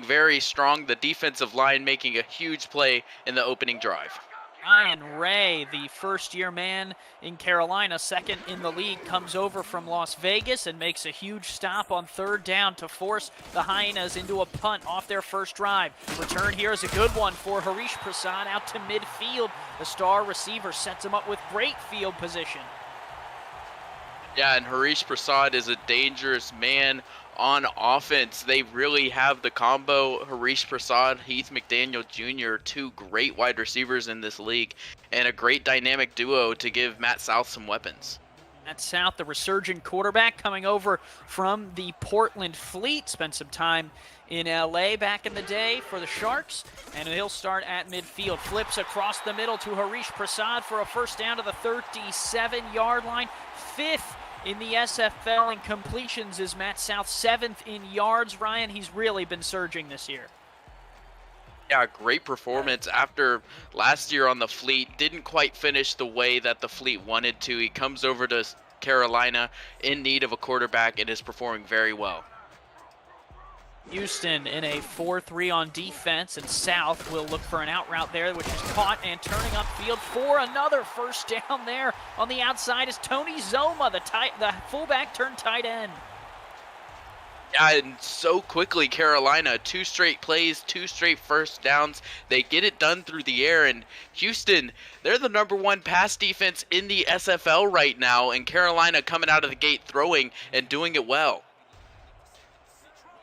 Very strong. The defensive line making a huge play in the opening drive. Ryan Ray, the first-year man in Carolina, second in the league, comes over from Las Vegas and makes a huge stop on third down to force the Hyenas into a punt off their first drive. Return here is a good one for Harish Prasad out to midfield. The star receiver sets him up with great field position. Yeah, and Harish Prasad is a dangerous man on offense. They really have the combo. Harish Prasad, Heath McDaniel Jr., two great wide receivers in this league, and a great dynamic duo to give Matt South some weapons. Matt South, the resurgent quarterback, coming over from the Portland Fleet, spent some time in LA back in the day for the Sharks, and he'll start at midfield. Flips across the middle to Harish Prasad for a first down to the 37-yard line. Fifth in the SFL in completions is Matt South, seventh in yards. Ryan, he's really been surging this year. Yeah, great performance after last year on the Fleet. Didn't quite finish the way that the Fleet wanted to. He comes over to Carolina in need of a quarterback and is performing very well. Houston in a 4-3 on defense, and South will look for an out route there, which is caught and turning upfield for another first down there. On the outside is Tony Zoma, the fullback turned tight end. Yeah, and so quickly, Carolina, 2 straight plays, 2 straight first downs. They get it done through the air, and Houston, they're the #1 pass defense in the SFL right now, and Carolina coming out of the gate throwing and doing it well.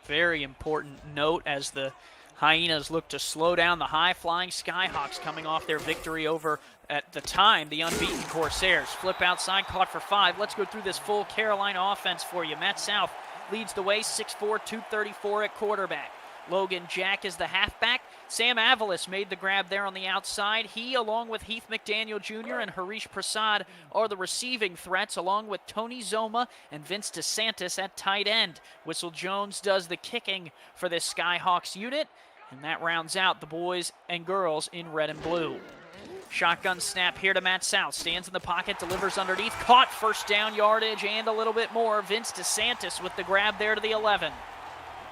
Very important note as the Hyenas look to slow down the high-flying Skyhawks coming off their victory over, at the time, the unbeaten Corsairs. Flip outside, caught for 5. Let's go through this full Carolina offense for you. Matt South leads the way, 6'4", 234 at quarterback. Logan Jack is the halfback. Sam Avalis made the grab there on the outside. He, along with Heath McDaniel Jr. and Harish Prasad, are the receiving threats, along with Tony Zoma and Vince DeSantis at tight end. Whistle Jones does the kicking for this Skyhawks unit, and that rounds out the boys and girls in red and blue. Shotgun snap here to Matt South. Stands in the pocket, delivers underneath. Caught, first down yardage and a little bit more. Vince DeSantis with the grab there to the 11.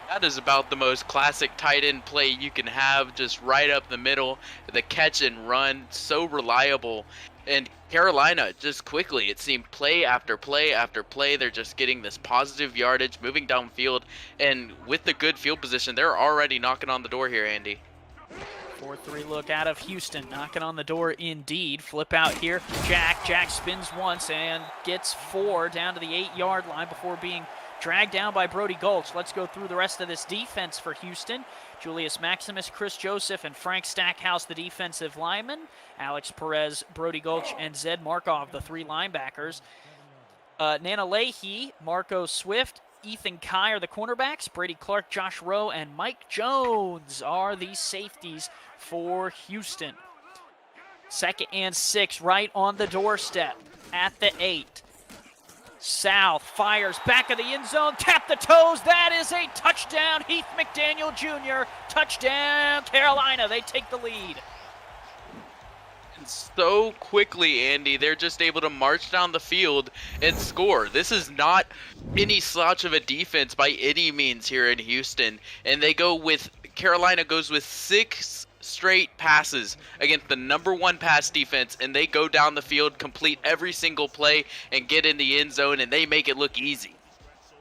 That is about the most classic tight end play you can have, just right up the middle, the catch and run, so reliable. And Carolina, just quickly, it seemed play after play after play, they're just getting this positive yardage, moving downfield, and with the good field position, they're already knocking on the door here, Andy. 4-3 look out of Houston, knocking on the door indeed. Flip out here, Jack spins once and gets 4 down to the 8-yard line before being dragged down by Brody Gulch. Let's go through the rest of this defense for Houston. Julius Maximus, Chris Joseph, and Frank Stackhouse, the defensive linemen. Alex Perez, Brody Gulch, and Zed Markov, the 3 linebackers. Nana Leahy, Marco Swift, Ethan Kai are the cornerbacks. Brady Clark, Josh Rowe, and Mike Jones are the safeties for Houston. 2nd and 6 right on the doorstep at the 8. South fires back of the end zone, tap the toes, that is a touchdown, Heath McDaniel Jr., touchdown Carolina, they take the lead. And so quickly, Andy, they're just able to march down the field and score. This is not any slouch of a defense by any means here in Houston, and Carolina goes with 6 straight passes against the #1 pass defense, and they go down the field, complete every single play, and get in the end zone, and they make it look easy.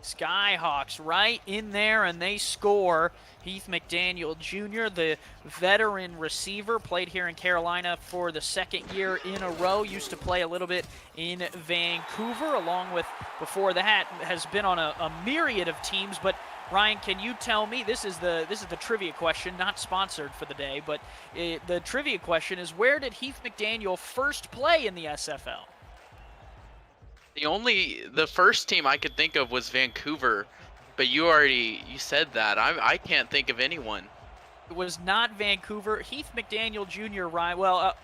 Skyhawks right in there, and they score. Heath McDaniel Jr., the veteran receiver, played here in Carolina for the 2nd year in a row, used to play a little bit in Vancouver, along with, before that, has been on a myriad of teams. But Ryan, can you tell me, this is the trivia question, not sponsored for the day, but the trivia question is, where did Heath McDaniel first play in the SFL? The first team I could think of was Vancouver, but you said that. I can't think of anyone. It was not Vancouver. Heath McDaniel Jr., Ryan, well,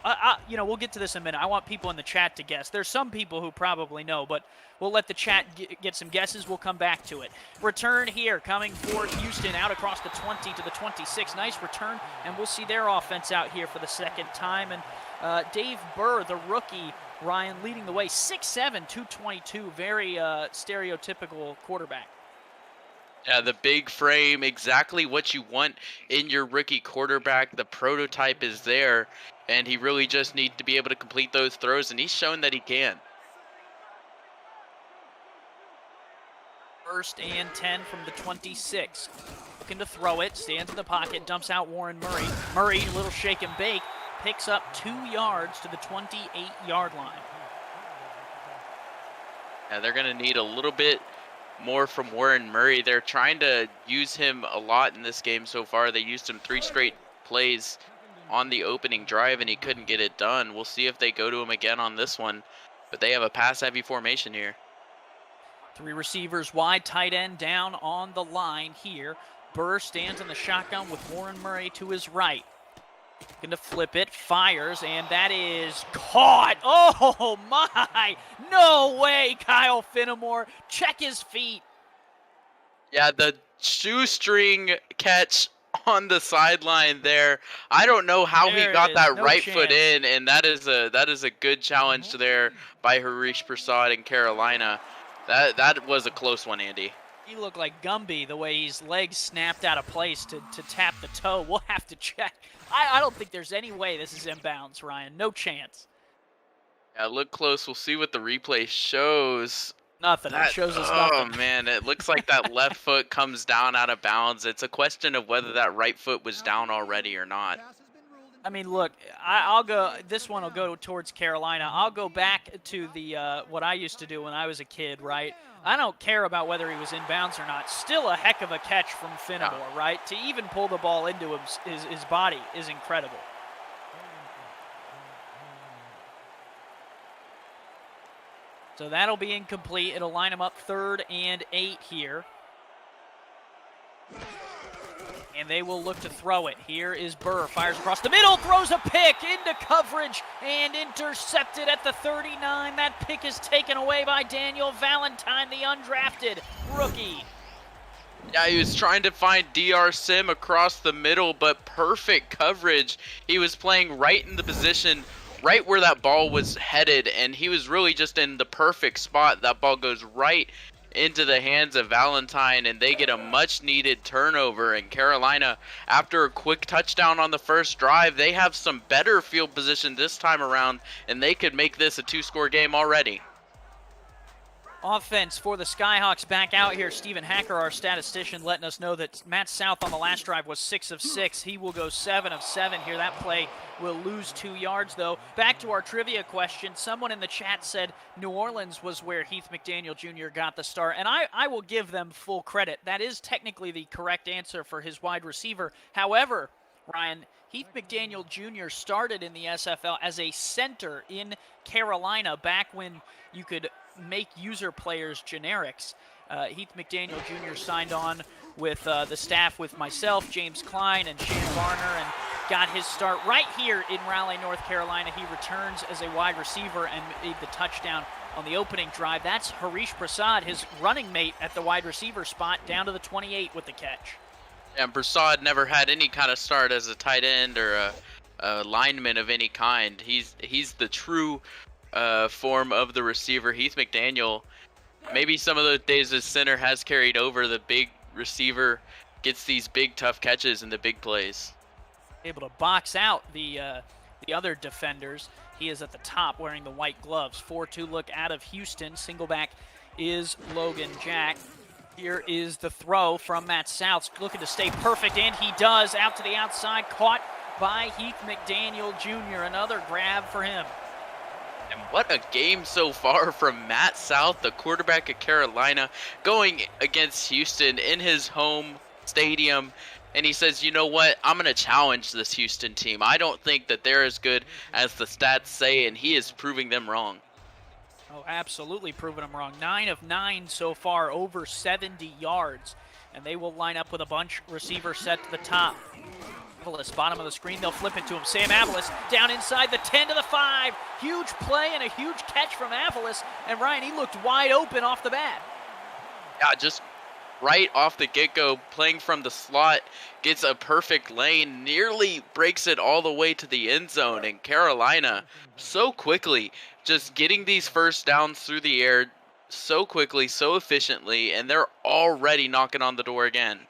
we'll get to this in a minute. I want people in the chat to guess. There's some people who probably know, but we'll let the chat get some guesses. We'll come back to it. Return here coming for Houston out across the 20 to the 26. Nice return, and we'll see their offense out here for the 2nd time. And Dave Burr, the rookie, Ryan, leading the way, 6'7", 222, very stereotypical quarterback. Yeah, the big frame, exactly what you want in your rookie quarterback. The prototype is there, and he really just needs to be able to complete those throws, and he's shown that he can. First and 10 from the 26. Looking to throw it, stands in the pocket, dumps out Warren Murray. Murray, little shake and bake, picks up 2 yards to the 28-yard line. Yeah, they're going to need a little bit more from Warren Murray. They're trying to use him a lot in this game so far. They used him 3 straight plays on the opening drive, and he couldn't get it done. We'll see if they go to him again on this one, but they have a pass-heavy formation here. 3 receivers wide, tight end down on the line here. Burr stands in the shotgun with Warren Murray to his right. Looking to flip it, fires, and that is caught. Oh my! No way, Kyle Finnemore. Check his feet. Yeah, the shoestring catch on the sideline there. I don't know how he got that right foot in, and that is a good challenge there by Harish Prasad in Carolina. That was a close one, Andy. He looked like Gumby the way his legs snapped out of place to tap the toe. We'll have to check. I don't think there's any way this is inbounds, Ryan. No chance. Yeah, look close. We'll see what the replay shows. Nothing. It shows us nothing. Oh, man. It looks like that left foot comes down out of bounds. It's a question of whether that right foot was down already or not. I mean, look, I'll go. This one will go towards Carolina. I'll go back to the what I used to do when I was a kid, right? I don't care about whether he was inbounds or not. Still a heck of a catch from Finnemore, right? To even pull the ball into his body is incredible. So that'll be incomplete. It'll line him up 3rd and 8 here. And they will look to throw it. Here is Burr, fires across the middle, throws a pick into coverage and intercepted at the 39. That pick is taken away by Daniel Valentine, the undrafted rookie. Yeah, he was trying to find DR Sim across the middle, but perfect coverage. He was playing right in the position, right where that ball was headed, and he was really just in the perfect spot. That ball goes right into the hands of Valentine, and they get a much needed turnover. And Carolina, after a quick touchdown on the first drive, they have some better field position this time around, and they could make this a 2-score game already. Offense for the Skyhawks back out here. Stephen Hacker, our statistician, letting us know that Matt South on the last drive was 6 of 6. He will go 7 of 7 here. That play will lose 2 yards, though. Back to our trivia question. Someone in the chat said New Orleans was where Heath McDaniel Jr. got the start, and I will give them full credit. That is technically the correct answer for his wide receiver. However, Ryan, Heath McDaniel Jr. started in the SFL as a center in Carolina back when you could make user players generics. Heath McDaniel Jr. signed on with the staff with myself, James Klein, and Shane Varner, and got his start right here in Raleigh, North Carolina. He returns as a wide receiver and made the touchdown on the opening drive. That's Harish Prasad, his running mate at the wide receiver spot, down to the 28 with the catch. And Prasad never had any kind of start as a tight end or a lineman of any kind. He's the true form of the receiver. Heath McDaniel, maybe some of those days as center has carried over. The big receiver gets these big tough catches and the big plays. Able to box out the other defenders. He is at the top wearing the white gloves. 4-2 look out of Houston. Single back is Logan Jack. Here is the throw from Matt South, looking to stay perfect, and he does. Out to the outside, caught by Heath McDaniel Jr. Another grab for him. And what a game so far from Matt South, the quarterback of Carolina, going against Houston in his home stadium. And he says, you know what, I'm going to challenge this Houston team. I don't think that they're as good as the stats say, and he is proving them wrong. Oh, absolutely proving them wrong. 9 of 9 so far, over 70 yards. And they will line up with a bunch receiver set to the top. Avalos, bottom of the screen, they'll flip it to him. Sam Avalos down inside the 10 to the 5. Huge play and a huge catch from Avalos. And Ryan, he looked wide open off the bat. Yeah, just right off the get-go, playing from the slot, gets a perfect lane, nearly breaks it all the way to the end zone. And Carolina, so quickly, just getting these first downs through the air, so quickly, so efficiently, and they're already knocking on the door again.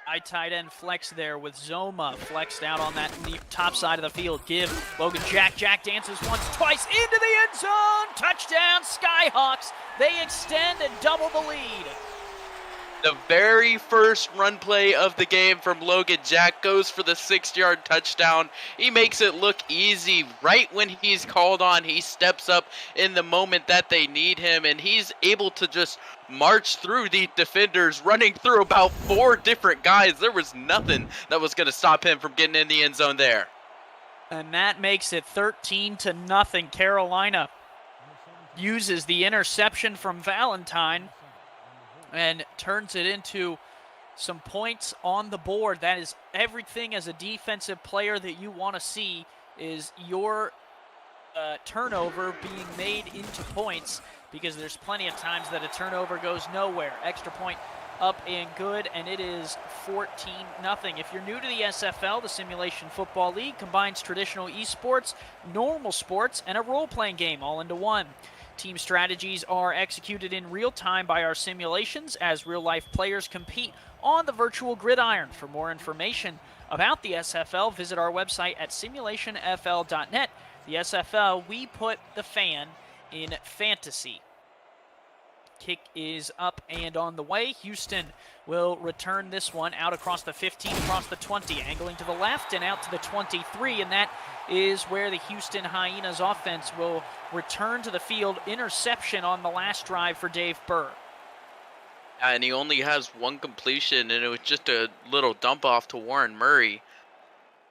High tight end flex there with Zoma flexed out on that top side of the field. Give Logan Jack. Jack dances once, twice into the end zone. Touchdown, Skyhawks. They extend and double the lead. The very first run play of the game from Logan Jack goes for the 6-yard touchdown. He makes it look easy. Right when he's called on, he steps up in the moment that they need him, and he's able to just march through the defenders, running through about 4 different guys. There was nothing that was going to stop him from getting in the end zone there. And that makes it 13-0. Carolina uses the interception from Valentine and turns it into some points on the board. That is everything as a defensive player that you want to see, is your turnover being made into points, because there's plenty of times that a turnover goes nowhere. Extra point up and good, and it is 14-0. If you're new to the SFL, the Simulation Football League combines traditional esports, normal sports, and a role-playing game all into one. Team strategies are executed in real time by our simulations as real-life players compete on the virtual gridiron. For more information about the SFL, visit our website at simulationfl.net. The SFL, we put the fan in fantasy. Kick is up and on the way. Houston will return this one out across the 15, across the 20, angling to the left and out to the 23, and that is where the Houston Hyenas offense will return to the field. Interception on the last drive for Dave Burr. And he only has one completion, and it was just a little dump off to Warren Murray.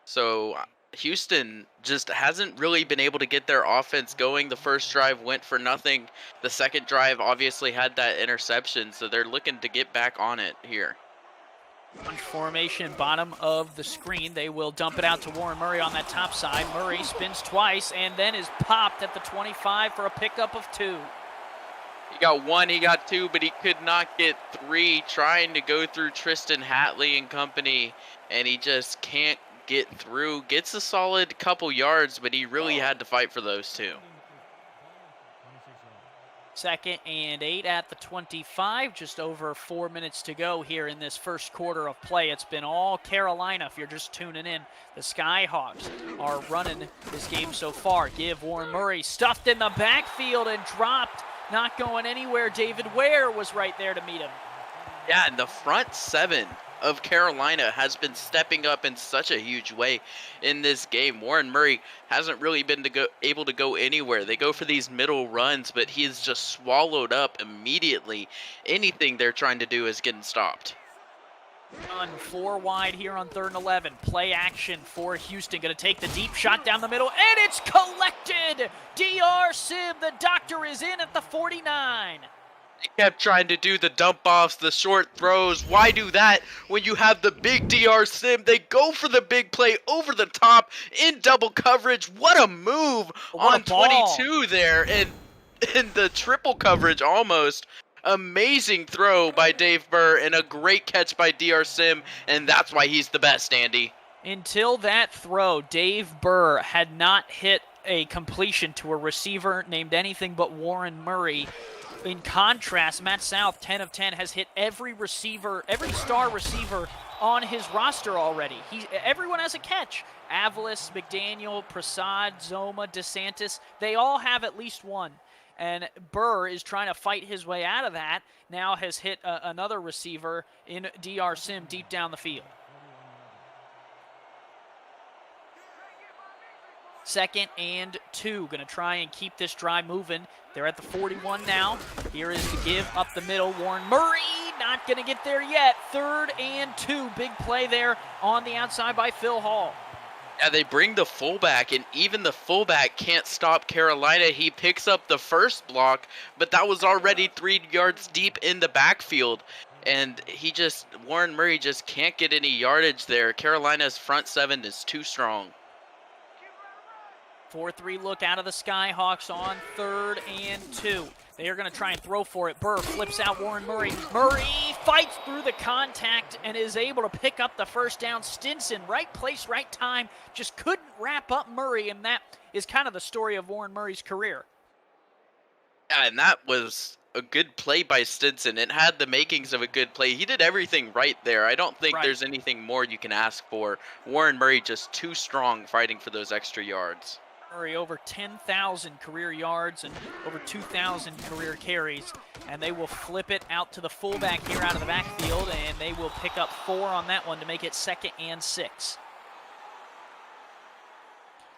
So Houston just hasn't really been able to get their offense going. The first drive went for nothing. The second drive obviously had that interception, so they're looking to get back on it here. Formation, bottom of the screen. They will dump it out to Warren Murray on that top side. Murray spins twice and then is popped at the 25 for a pickup of 2. He got 1, he got 2, but he could not get 3, trying to go through Tristan Hatley and company, and he just can't get through. Gets a solid couple yards, but he really had to fight for those 2. 2nd and 8 at the 25. Just over 4 minutes to go here in this first quarter of play. It's been all Carolina if you're just tuning in. The Skyhawks are running this game so far. Give Warren Murray, stuffed in the backfield and dropped. Not going anywhere. David Ware was right there to meet him. Yeah, and the front 7 of Carolina has been stepping up in such a huge way in this game. Warren Murray hasn't really been able to go anywhere. They go for these middle runs, but he's just swallowed up immediately. Anything they're trying to do is getting stopped. On 4 wide here on 3rd and 11. Play action for Houston. Going to take the deep shot down the middle, and it's collected. DR Sim, the doctor, is in at the 49. They kept trying to do the dump-offs, the short throws. Why do that when you have the big DR Sim? They go for the big play over the top in double coverage. What a move on 22 there, and in the triple coverage almost. Amazing throw by Dave Burr and a great catch by DR Sim, and that's why he's the best, Andy. Until that throw, Dave Burr had not hit a completion to a receiver named anything but Warren Murray. In contrast, Matt South, 10 of 10, has hit every receiver, every star receiver on his roster already. Everyone has a catch. Avalis, McDaniel, Prasad, Zoma, DeSantis, they all have at least one. And Burr is trying to fight his way out of that. Now has hit another receiver in DR Sim deep down the field. 2nd and 2. Going to try and keep this drive moving. They're at the 41 now. Here is the give up the middle. Warren Murray not going to get there yet. 3rd and 2. Big play there on the outside by Phil Hall. Yeah, they bring the fullback, and even the fullback can't stop Carolina. He picks up the first block, but that was already 3 yards deep in the backfield. And Warren Murray just can't get any yardage there. Carolina's front 7 is too strong. 4-3 look out of the Skyhawks on 3rd and 2. They are going to try and throw for it. Burr flips out Warren Murray. Murray fights through the contact and is able to pick up the first down. Stinson, right place, right time, just couldn't wrap up Murray, and that is kind of the story of Warren Murray's career. Yeah, and that was a good play by Stinson. It had the makings of a good play. He did everything right there. I don't think Right. there's anything more you can ask for. Warren Murray just too strong fighting for those extra yards. Murray over 10,000 career yards and over 2,000 career carries, and they will flip it out to the fullback here out of the backfield, and they will pick up 4 on that one to make it 2nd and 6.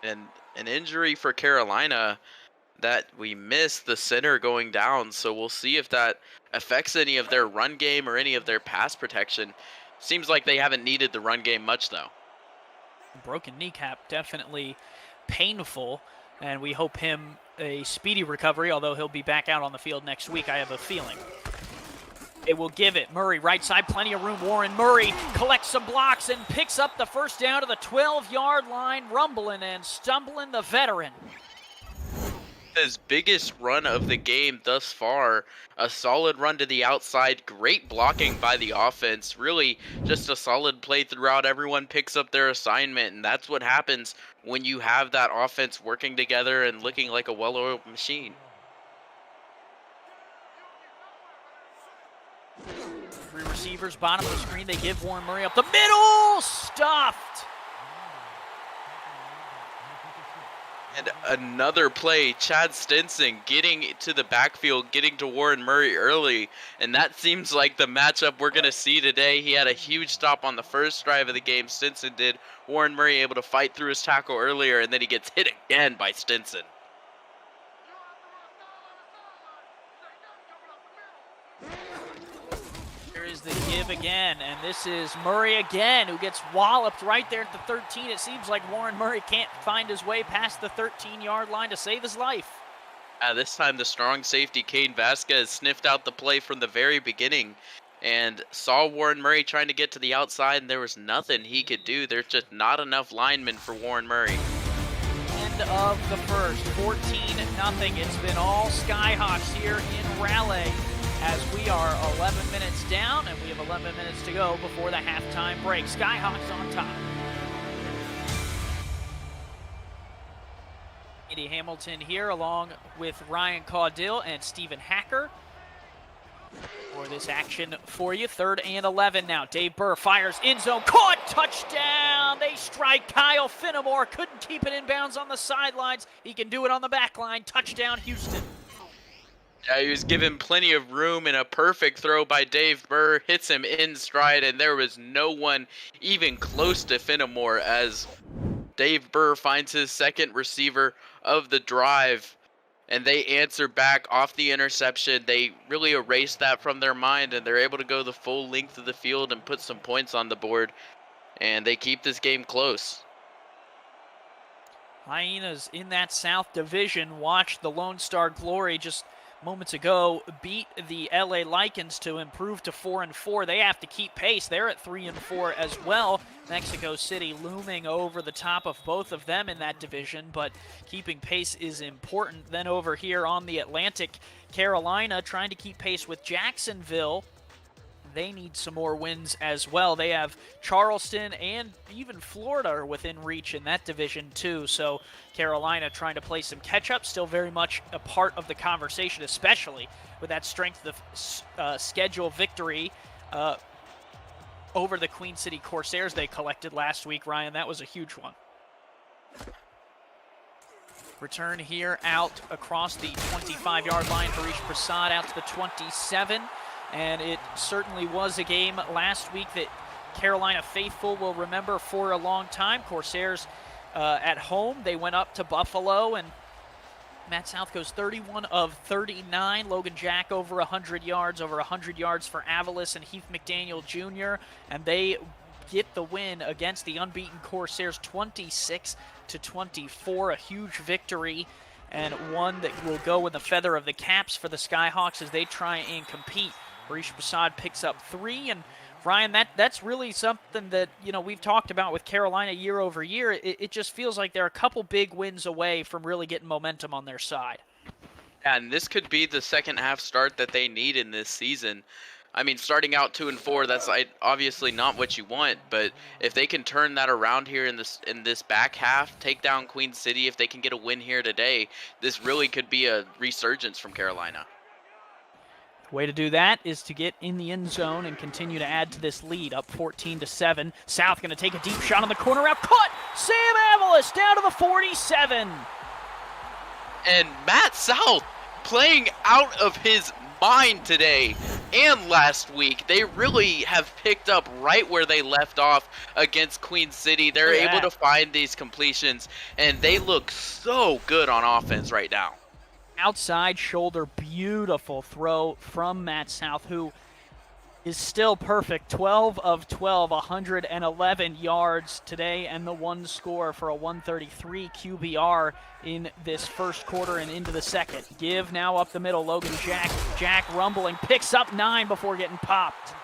And an injury for Carolina that we missed the center going down, so we'll see if that affects any of their run game or any of their pass protection. Seems like they haven't needed the run game much though. Broken kneecap, definitely painful, and we hope him a speedy recovery, although he'll be back out on the field next week, I have a feeling. It will give it. Murray, right side, plenty of room. Warren Murray collects some blocks and picks up the first down to the 12-yard line, rumbling and stumbling the veteran. His biggest run of the game thus far, a solid run to the outside, great blocking by the offense, really just a solid play throughout. Everyone picks up their assignment, and that's what happens when you have that offense working together and looking like a well-oiled machine. Three receivers, bottom of the screen, they give Warren Murray up the middle, stuffed. And another play, Chad Stinson getting to the backfield, getting to Warren Murray early, and that seems like the matchup we're going to see today. He had a huge stop on the first drive of the game, Stinson did. Warren Murray able to fight through his tackle earlier, and then he gets hit again by Stinson. Is the give again, and this is Murray again, who gets walloped right there at the 13. It seems like Warren Murray can't find his way past the 13-yard line to save his life. This time the strong safety, Kane Vasquez, sniffed out the play from the very beginning and saw Warren Murray trying to get to the outside, and there was nothing he could do. There's just not enough linemen for Warren Murray. End of the first, 14-0. It's been all Skyhawks here in Raleigh, as we are 11 minutes down, and we have 11 minutes to go before the halftime break. Skyhawks on top. Andy Hamilton here, along with Ryan Caudill and Stephen Hacker for this action for you. 3rd and 11 now. Dave Burr fires, end zone, caught, touchdown! They strike Kyle Finnemore, couldn't keep it in bounds on the sidelines. He can do it on the back line. Touchdown, Houston. Yeah, he was given plenty of room, and a perfect throw by Dave Burr hits him in stride, and there was no one even close to Finnemore as Dave Burr finds his second receiver of the drive, and they answer back off the interception. They really erase that from their mind, and they're able to go the full length of the field and put some points on the board, and they keep this game close. Hyenas in that South Division watch the Lone Star Glory just moments ago beat the LA Lycans to improve to 4-4. They have to keep pace. They're at 3-4 as well. Mexico City looming over the top of both of them in that division, but keeping pace is important. Then over here on the Atlantic, Carolina trying to keep pace with Jacksonville. They need some more wins as well. They have Charleston and even Florida are within reach in that division too. So Carolina trying to play some catch-up, still very much a part of the conversation, especially with that strength of schedule victory over the Queen City Corsairs they collected last week, Ryan. That was a huge one. Return here out across the 25-yard line. Harish Prasad out to the 27. And it certainly was a game last week that Carolina faithful will remember for a long time. Corsairs at home, they went up to Buffalo, and Matt South goes 31 of 39. Logan Jack over 100 yards, over 100 yards for Avalos and Heath McDaniel Jr., and they get the win against the unbeaten Corsairs 26-24, a huge victory, and one that will go in the feather of the caps for the Skyhawks as they try and compete. Harish Prasad picks up 3, and Ryan, that's really something that, you know, we've talked about with Carolina year over year. It just feels like they're a couple big wins away from really getting momentum on their side. And this could be the second half start that they need in this season. I mean, starting out 2-4, that's obviously not what you want, but if they can turn that around here in this back half, take down Queen City, if they can get a win here today, this really could be a resurgence from Carolina. Way to do that is to get in the end zone and continue to add to this lead, up 14-7. South going to take a deep shot on the corner route. Caught! Sam Avalos down to the 47. And Matt South playing out of his mind today and last week. They really have picked up right where they left off against Queen City. They're able to find these completions, and they look so good on offense right now. Outside shoulder, beautiful throw from Matt South, who is still perfect. 12 of 12, 111 yards today, and the one score for a 133 QBR in this first quarter and into the second. Give now up the middle, Logan Jack. Jack rumbling, picks up 9 before getting popped.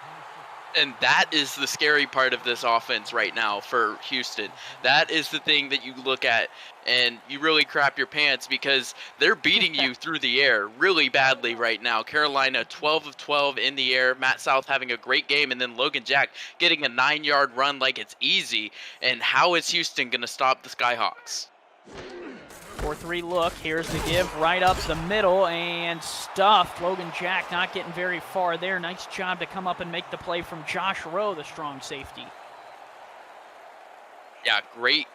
And that is the scary part of this offense right now for Houston. That is the thing that you look at and you really crap your pants, because they're beating you through the air really badly right now. Carolina 12 of 12 in the air. Matt South having a great game, and then Logan Jack getting a 9-yard run like it's easy. And how is Houston going to stop the Skyhawks? 4-3 look. Here's the give right up the middle and stuffed. Logan Jack not getting very far there. Nice job to come up and make the play from Josh Rowe, the strong safety. Yeah, great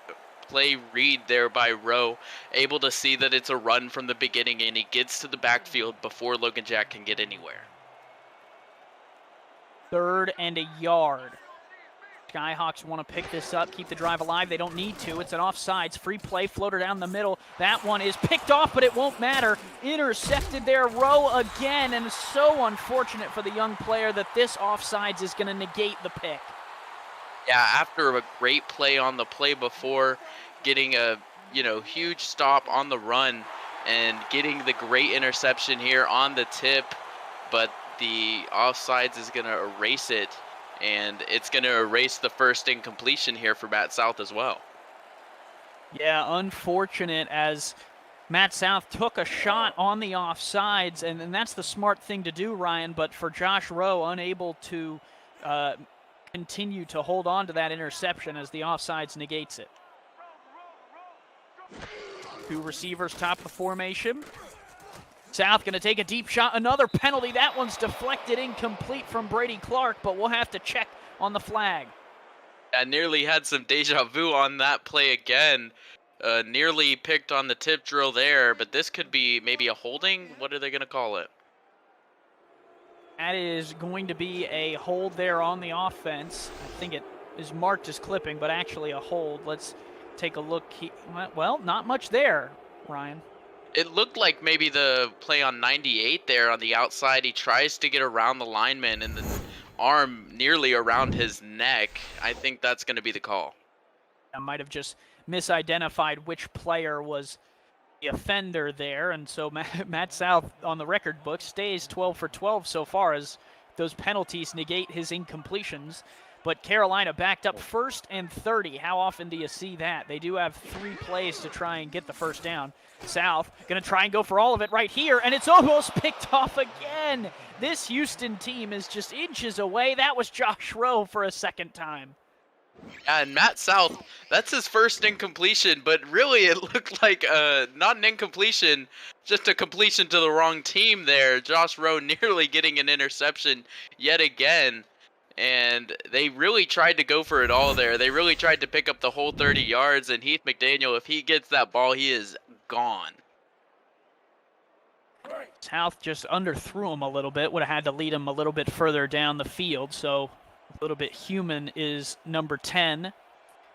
play read there by Rowe. Able to see that it's a run from the beginning, and he gets to the backfield before Logan Jack can get anywhere. 3rd and a yard. Skyhawks want to pick this up, keep the drive alive. They don't need to. It's an offsides. Free play, floater down the middle. That one is picked off, but it won't matter. Intercepted there, Rowe again, and so unfortunate for the young player that this offsides is going to negate the pick. Yeah, after a great play on the play before, getting a huge stop on the run and getting the great interception here on the tip, but the offsides is going to erase it. And it's going to erase the first incompletion here for Matt South as well. Yeah, unfortunate, as Matt South took a shot on the offsides, and that's the smart thing to do, Ryan, but for Josh Rowe, unable to continue to hold on to that interception as the offsides negates it. 2 receivers top of the formation. South going to take a deep shot, another penalty. That one's deflected, incomplete from Brady Clark, but we'll have to check on the flag. I nearly had some deja vu on that play again. Nearly picked on the tip drill there, but this could be maybe a holding. What are they going to call it? That is going to be a hold there on the offense. I think it is marked as clipping, but actually a hold. Let's take a look. Well, not much there, Ryan. It looked like maybe the play on 98 there on the outside. He tries to get around the lineman and the arm nearly around his neck. I think that's going to be the call. I might have just misidentified which player was the offender there, and so Matt South on the record book stays 12 for 12 so far, as those penalties negate his incompletions. But Carolina backed up 1st and 30. How often do you see that? They do have 3 plays to try and get the first down. South going to try and go for all of it right here, and it's almost picked off again. This Houston team is just inches away. That was Josh Rowe for a second time. Yeah, and Matt South, that's his first incompletion, but really it looked like not an incompletion, just a completion to the wrong team there. Josh Rowe nearly getting an interception yet again. And they really tried to go for it all there. They really tried to pick up the whole 30 yards, and Heath McDaniel, if he gets that ball, he is gone. South just underthrew him a little bit, would have had to lead him a little bit further down the field, so a little bit human is number 10,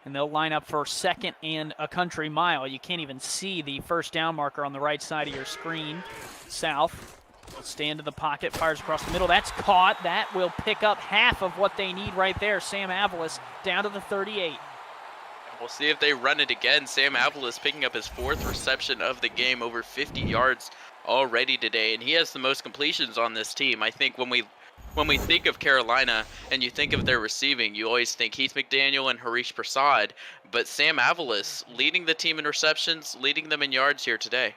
and they'll line up for 2nd and a country mile. You can't even see the first down marker on the right side of your screen. South will stand in the pocket, fires across the middle. That's caught. That will pick up half of what they need right there. Sam Avalos down to the 38. We'll see if they run it again. Sam Avalos picking up his 4th reception of the game, over 50 yards already today, and he has the most completions on this team. I think when we think of Carolina and you think of their receiving, you always think Heath McDaniel and Harish Prasad, but Sam Avalos leading the team in receptions, leading them in yards here today.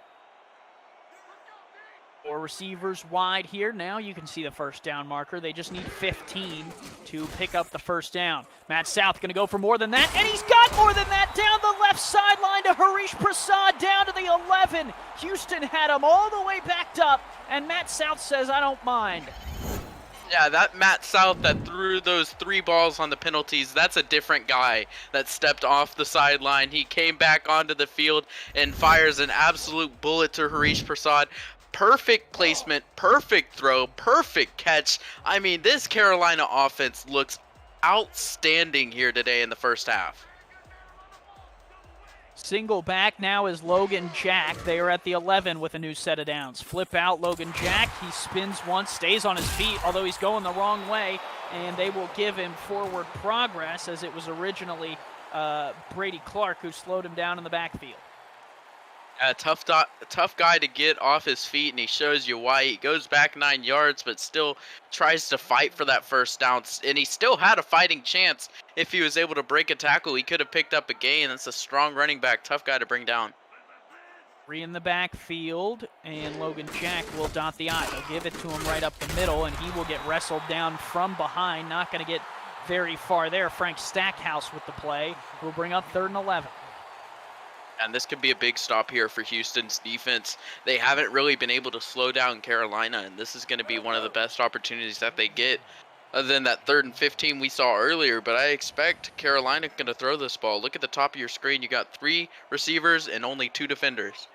4 receivers wide here. Now you can see the first down marker. They just need 15 to pick up the first down. Matt South going to go for more than that, and he's got more than that. Down the left sideline to Harish Prasad, down to the 11. Houston had him all the way backed up, And Matt South says, I don't mind. Yeah, that Matt South that threw those 3 balls on the penalties, that's a different guy that stepped off the sideline. He came back onto the field and fires an absolute bullet to Harish Prasad. Perfect placement, perfect throw, perfect catch. I mean, this Carolina offense looks outstanding here today in the first half. Single back now is Logan Jack. They are at the 11 with a new set of downs. Flip out Logan Jack. He spins once, stays on his feet, although he's going the wrong way, and they will give him forward progress as it was originally Brady Clark who slowed him down in the backfield. A tough guy to get off his feet, and he shows you why. He goes back 9 yards, but still tries to fight for that first down, and he still had a fighting chance. If he was able to break a tackle, he could have picked up a gain. That's a strong running back, tough guy to bring down. 3 in the backfield, and Logan Jack will dot the I. They'll give it to him right up the middle, and he will get wrestled down from behind. Not going to get very far there. Frank Stackhouse with the play will bring up 3rd and 11. And this could be a big stop here for Houston's defense. They haven't really been able to slow down Carolina, and this is going to be one of the best opportunities that they get, other than that 3rd and 15 we saw earlier. But I expect Carolina going to throw this ball. Look at the top of your screen. You got 3 receivers and only 2 defenders.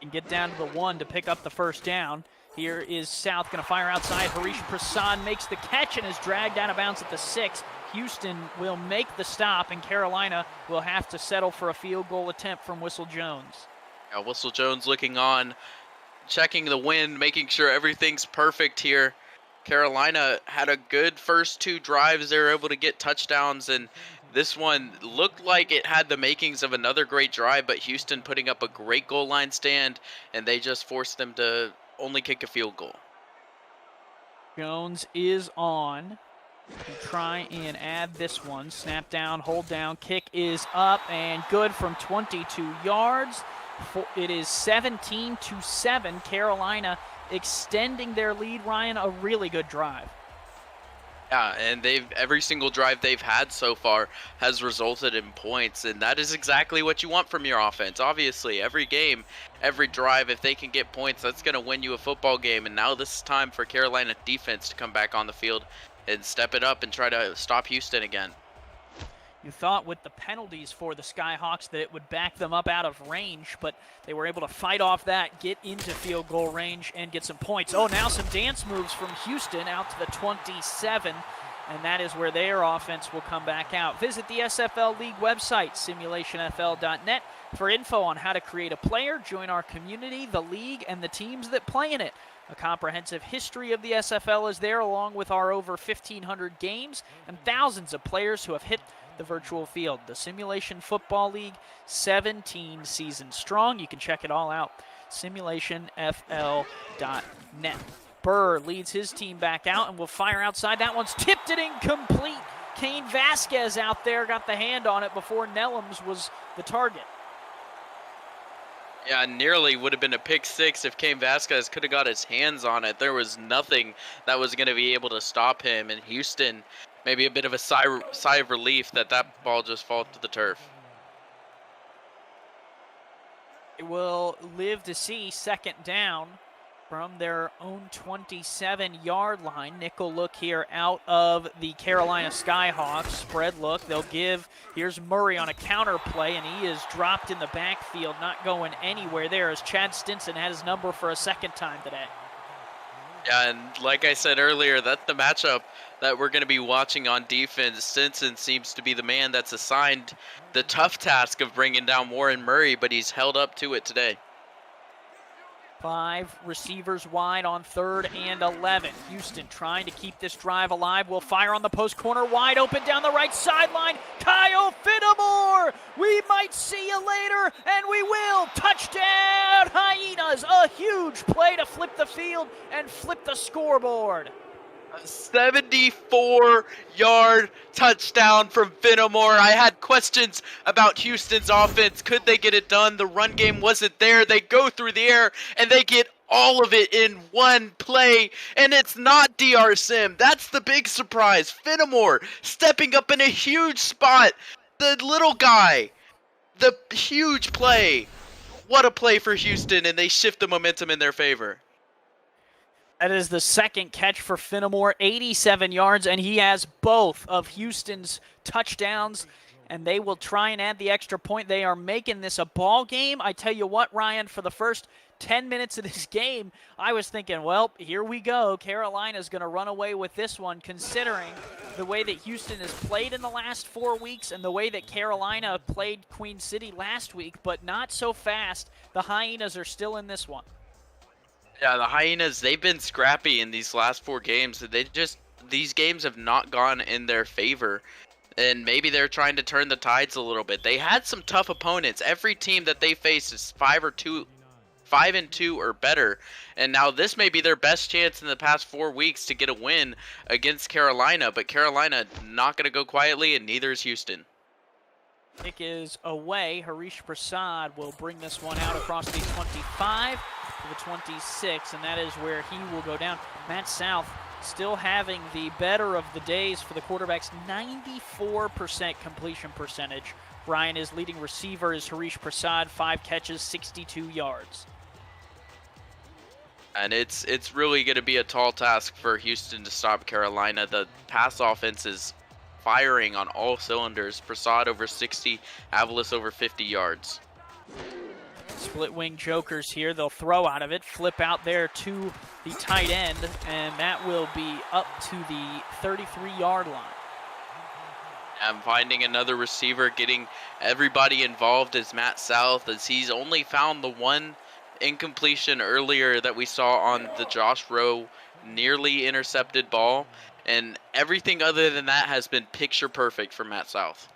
And get down to the 1 to pick up the first down. Here is South going to fire outside. Harish Prasad makes the catch and is dragged out of bounds at the 6. Houston will make the stop, and Carolina will have to settle for a field goal attempt from Whistle Jones. Now Whistle Jones looking on, checking the wind, making sure everything's perfect here. Carolina had a good first 2 drives. They were able to get touchdowns, and this one looked like it had the makings of another great drive, but Houston putting up a great goal line stand, and they just forced them to only kick a field goal. Jones is on. Try and add this one. Snap down, hold down, kick is up and good from 22 yards. It is 17-7. Carolina extending their lead. Ryan, a really good drive. Yeah, and every single drive they've had so far has resulted in points, and that is exactly what you want from your offense. Obviously, every game, every drive, if they can get points, that's going to win you a football game. And now this is time for Carolina defense to come back on the field and step it up and try to stop Houston again. You thought with the penalties for the Skyhawks that it would back them up out of range, but they were able to fight off that, get into field goal range, and get some points. Oh, now some dance moves from Houston out to the 27, and that is where their offense will come back out. Visit the SFL League website, simulationfl.net, for info on how to create a player, join our community, the league, and the teams that play in it. A comprehensive history of the SFL is there, along with our over 1,500 games and thousands of players who have hit the virtual field. The Simulation Football League, 17 seasons strong. You can check it all out, simulationfl.net. Burr leads his team back out and will fire outside. That one's tipped it incomplete. Kane Vasquez out there got the hand on it before Nellums was the target. Yeah, nearly would have been a pick 6 if Kane Vasquez could have got his hands on it. There was nothing that was going to be able to stop him. And Houston, maybe a bit of a sigh of relief that ball just fall to the turf. It will live to see 2nd down from their own 27-yard line. Nickel look here out of the Carolina Skyhawks. Spread look. They'll give. Here's Murray on a counter play, and he is dropped in the backfield, not going anywhere there as Chad Stinson had his number for a 2nd time today. Yeah, and like I said earlier, that's the matchup that we're going to be watching on defense. Stinson seems to be the man that's assigned the tough task of bringing down Warren Murray, but he's held up to it today. 5 receivers wide on 3rd and 11. Houston trying to keep this drive alive. Will fire on the post corner, wide open down the right sideline. Kyle Fittamore! We might see you later, and we will. Touchdown, Hyenas! A huge play to flip the field and flip the scoreboard. A 74-yard touchdown from Fittamore. I had questions about Houston's offense. Could they get it done? The run game wasn't there. They go through the air, and they get all of it in one play, and it's not DR Sim. That's the big surprise. Fittamore stepping up in a huge spot. The little guy. The huge play. What a play for Houston, and they shift the momentum in their favor. That is the second catch for Finnemore, 87 yards, and he has both of Houston's touchdowns, and they will try and add the extra point. They are making this a ball game. I tell you what, Ryan, for the first 10 minutes of this game, I was thinking, well, here we go. Carolina's going to run away with this one, considering the way that Houston has played in the last 4 weeks and the way that Carolina played Queen City last week, but not so fast. The Hyenas are still in this one. Yeah, the Hyenas, they've been scrappy in these last 4 games. These games have not gone in their favor. And maybe they're trying to turn the tides a little bit. They had some tough opponents. Every team that they faced is 5-2 or better. And now this may be their best chance in the past 4 weeks to get a win against Carolina. But Carolina not going to go quietly, and neither is Houston. Kick is away. Harish Prasad will bring this one out across the 25 to the 26, and that is where he will go down. Matt South still having the better of the days for the quarterbacks, 94% completion percentage. Ryan, is leading receiver is Harish Prasad, 5 catches, 62 yards. And it's really going to be a tall task for Houston to stop Carolina. The pass offense is firing on all cylinders. Prasad over 60, Avalos over 50 yards. Split wing jokers here. They'll throw out of it, flip out there to the tight end, and that will be up to the 33-yard line. I'm finding another receiver, getting everybody involved is Matt South, as he's only found the one incompletion earlier that we saw on the Josh Rowe nearly intercepted ball, and everything other than that has been picture perfect for Matt South.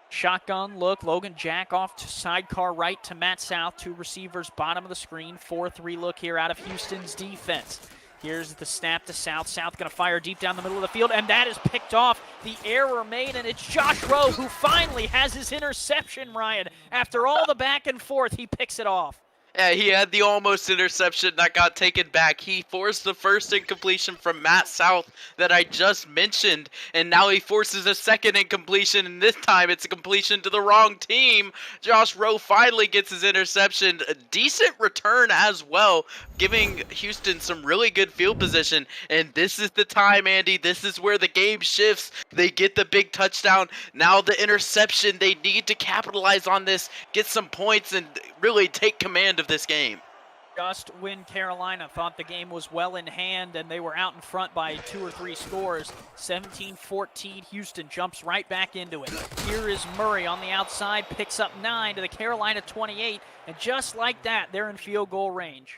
Shotgun look, Logan Jack off to sidecar right to Matt South, 2 receivers bottom of the screen, 4-3 look here out of Houston's defense. Here's the snap to South. South going to fire deep down the middle of the field, and that is picked off. The error made, and it's Josh Rowe who finally has his interception, Ryan. After all the back and forth, he picks it off. Yeah, he had the almost interception that got taken back. He forced the first incompletion from Matt South that I just mentioned, and now he forces a second incompletion, and this time it's a completion to the wrong team. Josh Rowe finally gets his interception. A decent return as well, giving Houston some really good field position, and this is the time, Andy. This is where the game shifts. They get the big touchdown. Now the interception. They need to capitalize on this, get some points, and really take command of this game. Just when Carolina thought the game was well in hand and they were out in front by 2 or 3 scores, 17-14, Houston jumps right back into it. Here is Murray on the outside, picks up 9 to the Carolina 28, and just like that, they're in field goal range.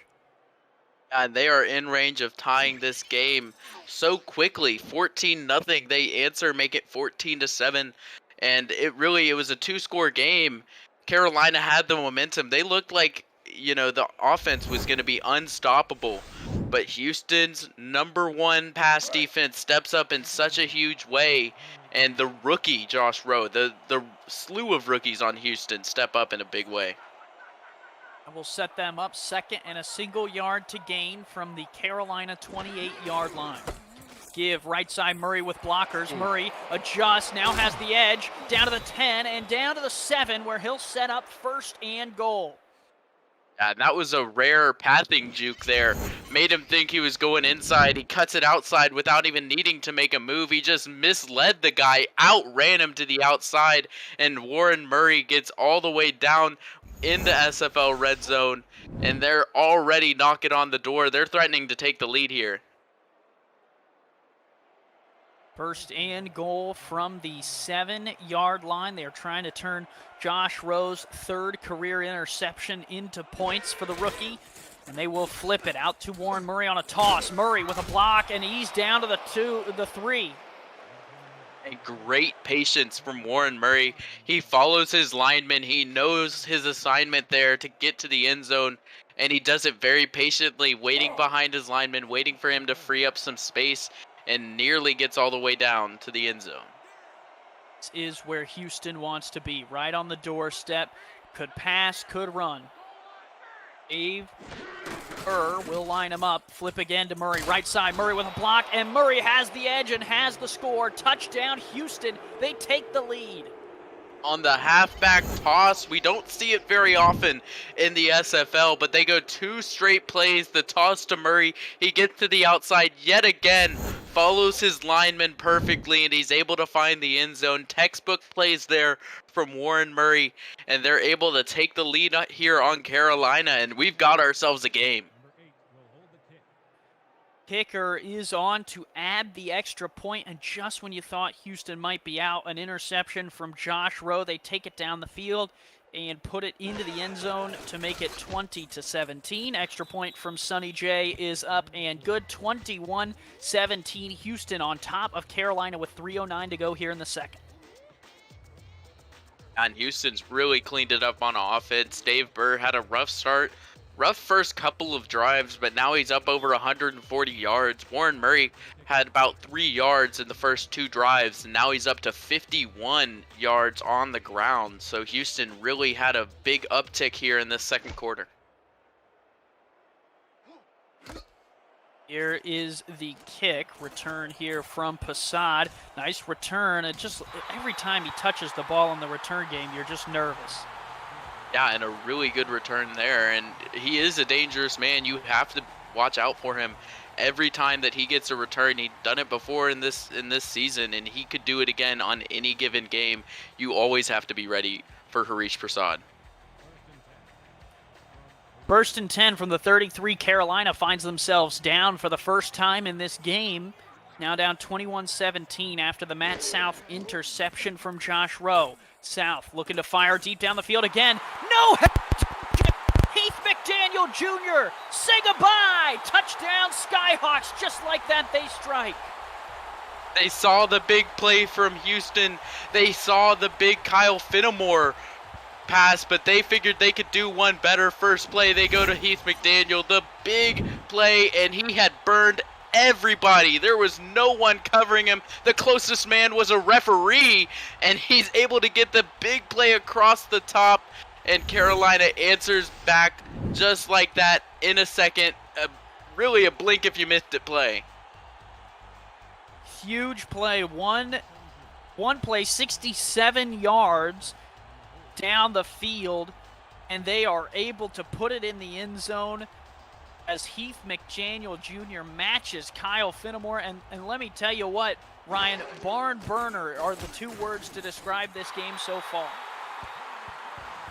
And they are in range of tying this game so quickly. 14-0, they answer, make it 14-7, and it was a 2-score game. Carolina had the momentum. They looked like, the offense was going to be unstoppable. But Houston's #1 pass defense steps up in such a huge way. And the rookie, Josh Rowe, the slew of rookies on Houston step up in a big way. And we'll set them up second and a single yard to gain from the Carolina 28-yard line. Give right side Murray with blockers. Murray adjusts, now has the edge, down to the 10 and down to the 7 where he'll set up 1st and goal. Yeah, and that was a rare pathing juke there. Made him think he was going inside. He cuts it outside without even needing to make a move. He just misled the guy, outran him to the outside, and Warren Murray gets all the way down into SFL red zone, and they're already knocking on the door. They're threatening to take the lead here. 1st and goal from the 7-yard line. They're trying to turn Josh Rowe's 3rd career interception into points for the rookie. And they will flip it out to Warren Murray on a toss. Murray with a block, and he's down to the 3. A great patience from Warren Murray. He follows his lineman. He knows his assignment there to get to the end zone. And he does it very patiently, waiting behind his lineman, waiting for him to free up some space, and nearly gets all the way down to the end zone. This is where Houston wants to be, right on the doorstep. Could pass, could run. Dave will line him up. Flip again to Murray, right side. Murray with a block, and Murray has the edge and has the score. Touchdown, Houston. They take the lead. on the halfback toss. We don't see it very often in the SFL, but they go 2 straight plays. The toss to Murray, he gets to the outside yet again, follows his lineman perfectly, and he's able to find the end zone. Textbook plays there from Warren Murray, and they're able to take the lead here on Carolina, and we've got ourselves a game. Kicker is on to add the extra point, and just when you thought Houston might be out, an interception from Josh Rowe. They take it down the field and put it into the end zone to make it 20-17. Extra point from Sonny J is up and good. 21-17. Houston on top of Carolina with 3:09 to go here in the second. And Houston's really cleaned it up on offense. Dave Burr had a rough start. Rough first couple of drives, but now he's up over 140 yards. Warren Murray had about 3 yards in the first 2 drives, and now he's up to 51 yards on the ground. So Houston really had a big uptick here in this second quarter. Here is the kick. Return here from Passad. Nice return. It just every time he touches the ball in the return game, you're just nervous. Yeah, and a really good return there. And he is a dangerous man. You have to watch out for him every time that he gets a return. He'd done it before in this season, and he could do it again on any given game. You always have to be ready for Harish Prasad. First and 10 from the 33. Carolina finds themselves down for the first time in this game. Now down 21-17 after the Matt South interception from Josh Rowe. South looking to fire deep down the field again. No! Heath McDaniel Jr. Say goodbye! Touchdown Skyhawks. Just like that, they strike. They saw the big play from Houston. They saw the big Kyle Fenimore pass, but they figured they could do one better. First play, they go to Heath McDaniel, the big play, and he had burned everybody. There was no one covering him. The closest man was a referee, and he's able to get the big play across the top, and Carolina answers back just like that in a second. Really a blink if you missed it play. Huge play. One play, 67 yards down the field, and they are able to put it in the end zone as Heath McDaniel Jr. matches Kyle Fenimore. And let me tell you what, Ryan, barn burner are the 2 words to describe this game so far.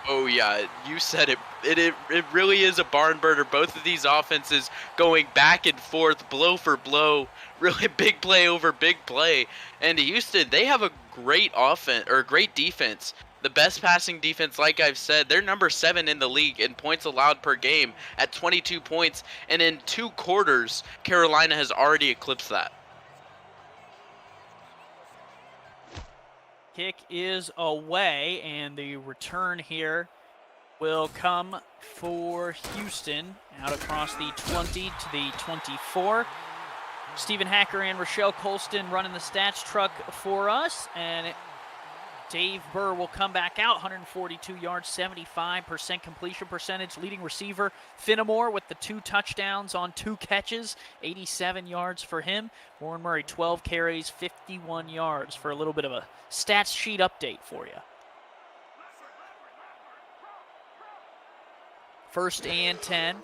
Oh yeah, you said it. It really is a barn burner. Both of these offenses going back and forth, blow for blow. Really big play over big play. And Houston, they have a great offense or great defense. The best passing defense, like I've said, they're number 7 in the league in points allowed per game at 22 points. And in 2 quarters, Carolina has already eclipsed that. Kick is away, and the return here will come for Houston out across the 20 to the 24. Stephen Hacker and Rochelle Colston running the stats truck for us, and Dave Burr will come back out, 142 yards, 75% completion percentage. Leading receiver, Fenimore with the 2 touchdowns on 2 catches, 87 yards for him. Warren Murray, 12 carries, 51 yards for a little bit of a stats sheet update for you. First and 10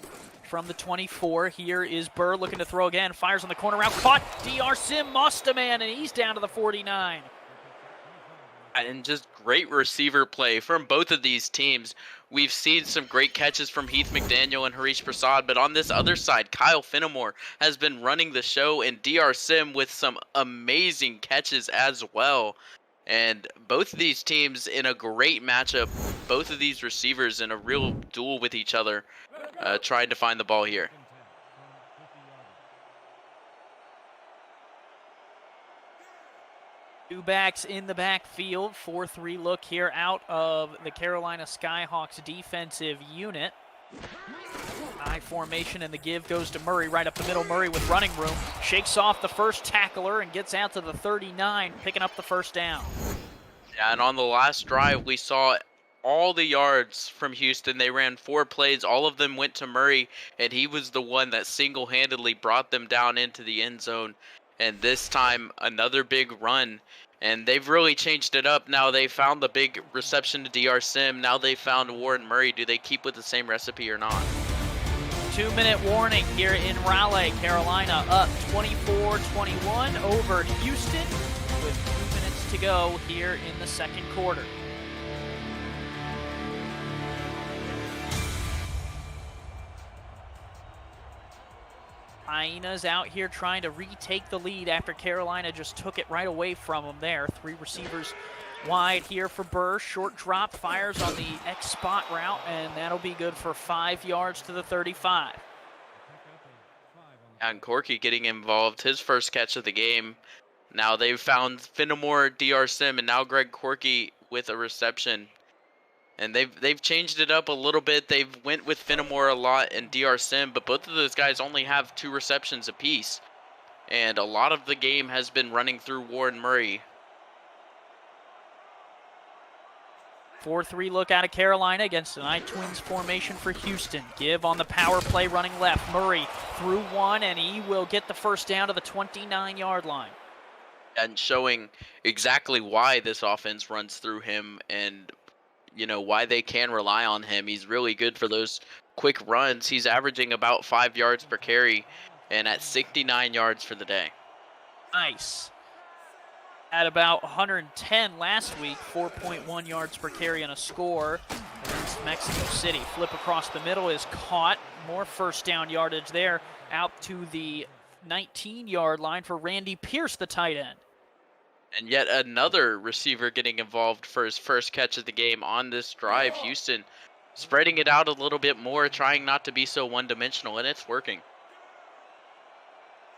from the 24. Here is Burr looking to throw again. Fires on the corner route. Caught. DR Sim Mosta man, and he's down to the 49. And just great receiver play from both of these teams. We've seen some great catches from Heath McDaniel and Harish Prasad, but on this other side, Kyle Fenimore has been running the show, and DR Sim with some amazing catches as well. And both of these teams in a great matchup, both of these receivers in a real duel with each other, trying to find the ball here. Two backs in the backfield. 4-3 look here out of the Carolina Skyhawks defensive unit. High formation, and the give goes to Murray right up the middle. Murray with running room. Shakes off the first tackler and gets out to the 39, picking up the first down. Yeah, and on the last drive, we saw all the yards from Houston. They ran 4 plays. All of them went to Murray, and he was the one that single-handedly brought them down into the end zone. And this time, another big run And they've really changed it up. Now they found the big reception to DR Sim. Now they found Warren Murray. Do they keep with the same recipe or not? 2-minute warning here in Raleigh. Carolina up 24-21 over Houston with 2 minutes to go here in the second quarter. Hyenas out here trying to retake the lead after Carolina just took it right away from them there. 3 receivers wide here for Burr. Short drop, fires on the X spot route, and that'll be good for 5 yards to the 35. And Corky getting involved, his first catch of the game. Now they've found Finnemore, DR Sim, and now Greg Corky with a reception. And they've changed it up a little bit. They've went with Finnemore a lot and DR Sim, but both of those guys only have 2 receptions apiece. And a lot of the game has been running through Warren Murray. 4-3 look out of Carolina against an I-Twins formation for Houston. Give on the power play running left. Murray through one, and he will get the first down to the 29-yard line. And showing exactly why this offense runs through him and, you know, why they can rely on him. He's really good for those quick runs. He's averaging about 5 yards per carry and at 69 yards for the day. Nice. At about 110 last week, 4.1 yards per carry and a score against Mexico City. Flip across the middle is caught. More first down yardage there, out to the 19-yard line for Randy Pierce, the tight end. And yet another receiver getting involved for his first catch of the game on this drive. Houston spreading it out a little bit more, trying not to be so one-dimensional, and it's working.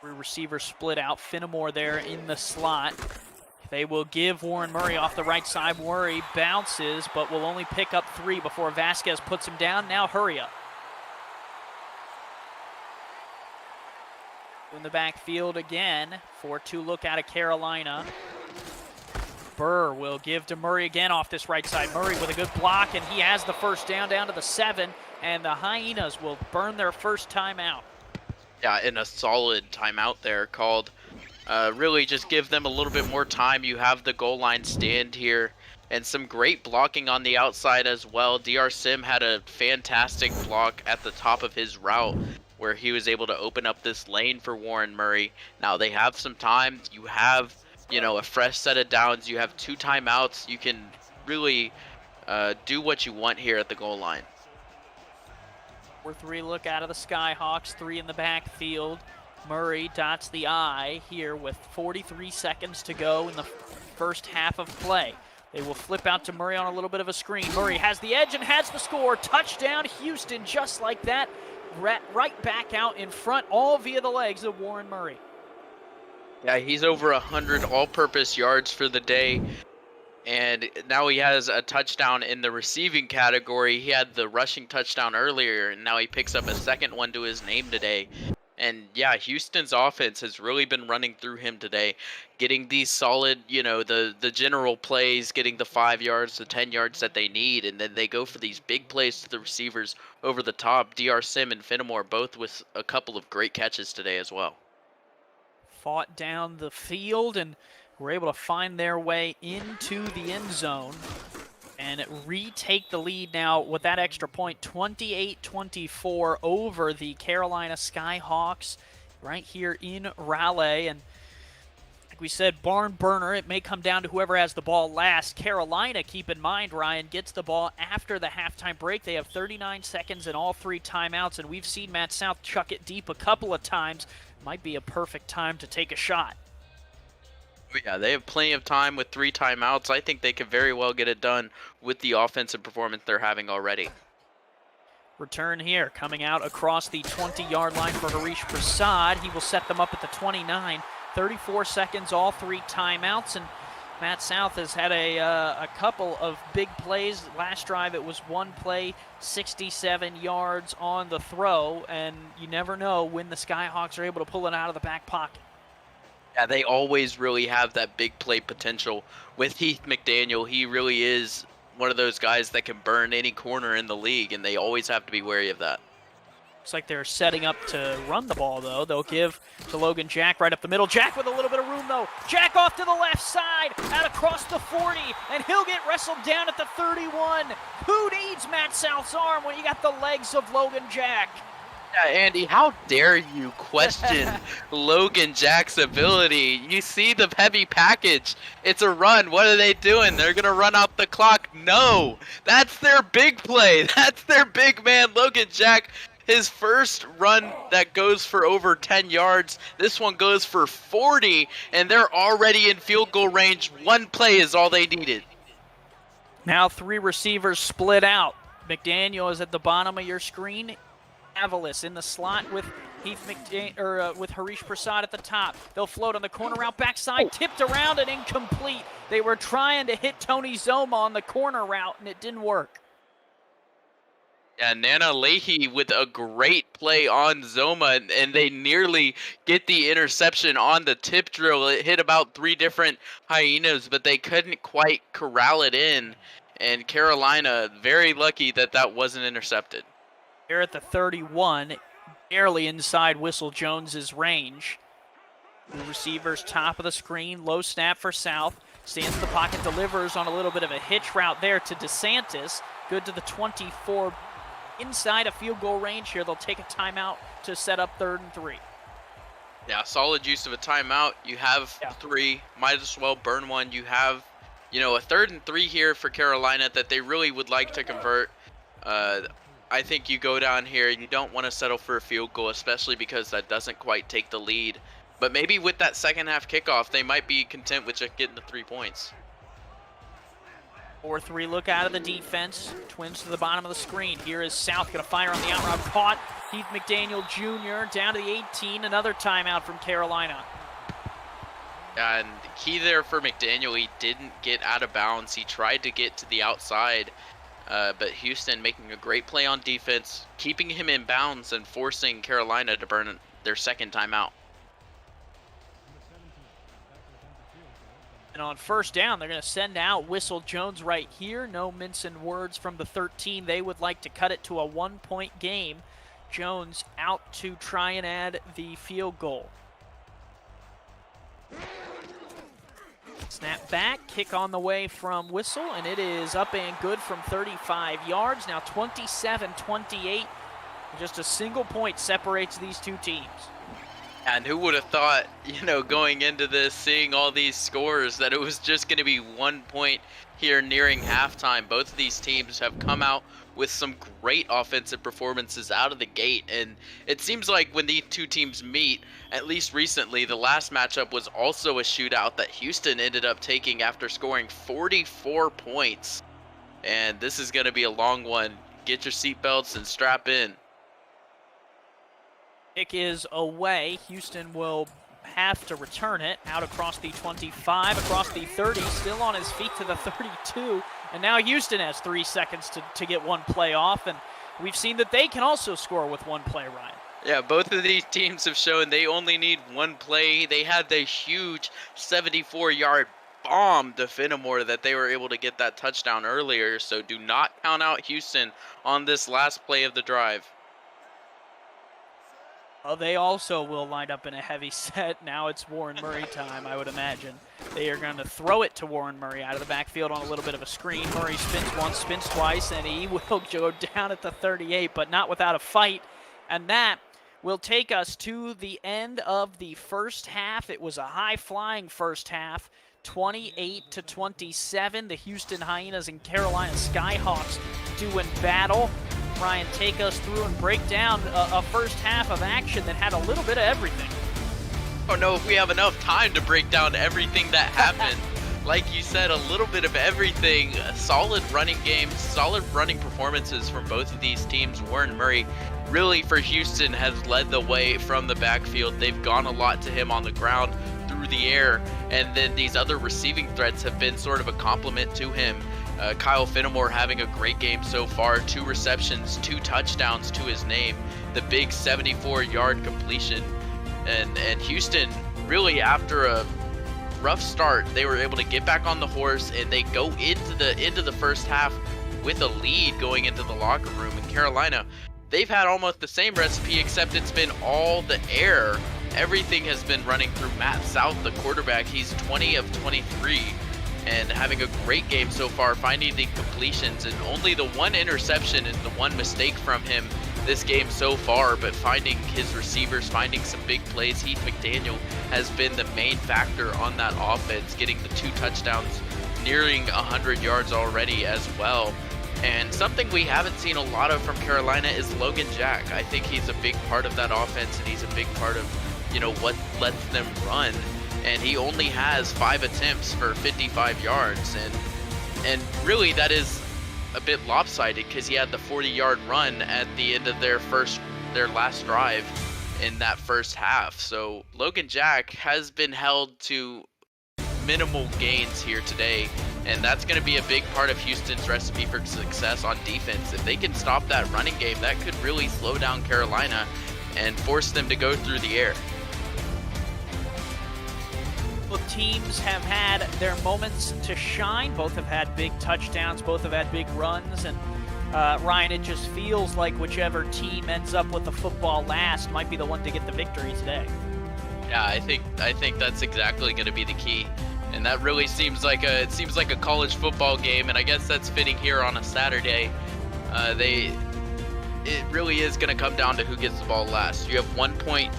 3 receivers split out. Finnemore there in the slot. They will give Warren Murray off the right side. Murray bounces, but will only pick up 3 before Vasquez puts him down. Now hurry up. In the backfield again. 4-2 look out of Carolina. Burr will give to Murray again off this right side. Murray with a good block, and he has the first down to the 7, and the Hyenas will burn their first timeout. Yeah, and a solid timeout there called. Really just give them a little bit more time. You have the goal line stand here and some great blocking on the outside as well. DR Sim had a fantastic block at the top of his route where he was able to open up this lane for Warren Murray. Now they have some time. You have, you know, a fresh set of downs. You have 2 timeouts. You can really do what you want here at the goal line. 4-3 look out of the Skyhawks. 3 in the backfield. Murray dots the I here with 43 seconds to go in the first half of play. They will flip out to Murray on a little bit of a screen. Murray has the edge and has the score. Touchdown Houston, just like that. Right back out in front, all via the legs of Warren Murray. Yeah, he's over 100 all-purpose yards for the day. And now he has a touchdown in the receiving category. He had the rushing touchdown earlier, and now he picks up a second one to his name today. And yeah, Houston's offense has really been running through him today, getting these solid, you know, the general plays, getting the 5 yards, the 10 yards that they need, and then they go for these big plays to the receivers over the top. DR Sim and Finnemore both with a couple of great catches today as well. Fought down the field and were able to find their way into the end zone and retake the lead now with that extra point, 28-24 over the Carolina Skyhawks right here in Raleigh. And like we said, barn burner. It may come down to whoever has the ball last. Carolina, keep in mind, Ryan, gets the ball after the halftime break. They have 39 seconds and all 3 timeouts, and we've seen Matt South chuck it deep a couple of times. Might be a perfect time to take a shot. Yeah, they have plenty of time with 3 timeouts. I think they could very well get it done with the offensive performance they're having already. Return here, coming out across the 20-yard line for Harish Prasad. He will set them up at the 29. 34 seconds, all 3 timeouts, and Matt South has had a couple of big plays. Last drive, it was 1 play, 67 yards on the throw, and you never know when the Skyhawks are able to pull it out of the back pocket. Yeah, they always really have that big play potential. With Heath McDaniel, he really is one of those guys that can burn any corner in the league, and they always have to be wary of that. Looks like they're setting up to run the ball, though. They'll give to Logan Jack right up the middle. Jack with a little bit of room, though. Jack off to the left side, out across the 40, and he'll get wrestled down at the 31. Who needs Matt South's arm when you got the legs of Logan Jack? Yeah, Andy, how dare you question Logan Jack's ability? You see the heavy package. It's a run. What are they doing? They're going to run out the clock. No, that's their big play. That's their big man, Logan Jack. His first run that goes for over 10 yards. This one goes for 40, and they're already in field goal range. One play is all they needed. Now 3 receivers split out. McDaniel is at the bottom of your screen. Avalis in the slot with with Harish Prasad at the top. They'll float on the corner route, backside, tipped around and incomplete. They were trying to hit Tony Zoma on the corner route, and it didn't work. Yeah, Nana Leahy with a great play on Zoma, and they nearly get the interception on the tip drill. It hit about 3 different hyenas, but they couldn't quite corral it in. And Carolina, very lucky that that wasn't intercepted. They're at the 31, barely inside Whistle Jones's range. The receivers top of the screen, low snap for South. Stands in the pocket, delivers on a little bit of a hitch route there to DeSantis. Good to the 24, inside a field goal range here. They'll take a timeout to set up 3rd and 3. Yeah, solid use of a timeout. You have 3, might as well burn one. You have, a 3rd and 3 here for Carolina that they really would like to convert. I think you go down here, you don't want to settle for a field goal, especially because that doesn't quite take the lead. But maybe with that second half kickoff, they might be content with just getting the 3 points. 4-3 look out of the defense. Twins to the bottom of the screen. Here is South going to fire on the out route. Caught. Heath McDaniel Jr. down to the 18. Another timeout from Carolina. Yeah, and the key there for McDaniel, he didn't get out of bounds. He tried to get to the outside. But Houston making a great play on defense, keeping him in bounds and forcing Carolina to burn their second timeout. And on first down, they're going to send out Whistle Jones right here. No mincing words from the 13. They would like to cut it to a 1-point game. Jones out to try and add the field goal. Snap back, kick on the way from Whistle, and it is up and good from 35 yards. Now 27-28. Just a single point separates these two teams. And who would have thought, going into this, seeing all these scores, that it was just going to be 1 point here nearing halftime. Both of these teams have come out with some great offensive performances out of the gate, and it seems like when these two teams meet, at least recently, the last matchup was also a shootout that Houston ended up taking after scoring 44 points. And this is going to be a long one. Get your seatbelts and strap in. Kick is away. Houston will have to return it out across the 25, across the 30, still on his feet to the 32. And now Houston has 3 seconds to get one play off, and we've seen that they can also score with one play, Ryan. Yeah, both of these teams have shown they only need one play. They had the huge 74-yard bomb to Fenimore that they were able to get that touchdown earlier, so do not count out Houston on this last play of the drive. Well, they also will line up in a heavy set. Now it's Warren Murray time, I would imagine. They are going to throw it to Warren Murray out of the backfield on a little bit of a screen. Murray spins once, spins twice, and he will go down at the 38, but not without a fight. And that will take us to the end of the first half. It was a high-flying first half, 28-27. The Houston Hyenas and Carolina Skyhawks doing battle. Ryan, take us through and break down a first half of action that had a little bit of everything. I don't know if we have enough time to break down everything that happened. Like you said, a little bit of everything. Solid running games, solid running performances from both of these teams. Warren Murray really for Houston has led the way from the backfield. They've gone a lot to him on the ground, through the air, and then these other receiving threats have been sort of a compliment to him. Kyle Fenimore having a great game so far, 2 receptions, 2 touchdowns to his name, the big 74-yard completion. And Houston, really after a rough start, they were able to get back on the horse, and they go into the first half with a lead going into the locker room. And Carolina they've had almost the same recipe, except it's been all the air. Everything has been running through Matt South, the quarterback. He's 20 of 23 and having a great game so far, finding the completions, and only the one interception is the one mistake from him this game so far, but finding his receivers, finding some big plays. Heath McDaniel has been the main factor on that offense, getting the 2 touchdowns, nearing 100 yards already as well. And something we haven't seen a lot of from Carolina is Logan Jack. I think he's a big part of that offense, and he's a big part of, what lets them run. And he only has 5 attempts for 55 yards, and really that is a bit lopsided because he had the 40-yard run at the end of their last drive in that first half. So Logan Jack has been held to minimal gains here today, and that's going to be a big part of Houston's recipe for success on defense. If they can stop that running game, that could really slow down Carolina and force them to go through the air. Both teams have had their moments to shine. Both have had big touchdowns. Both have had big runs. And Ryan, it just feels like whichever team ends up with the football last might be the one to get the victory today. Yeah, I think that's exactly going to be the key. And that really seems like a college football game, and I guess that's fitting here on a Saturday. It really is going to come down to who gets the ball last. You have 1 point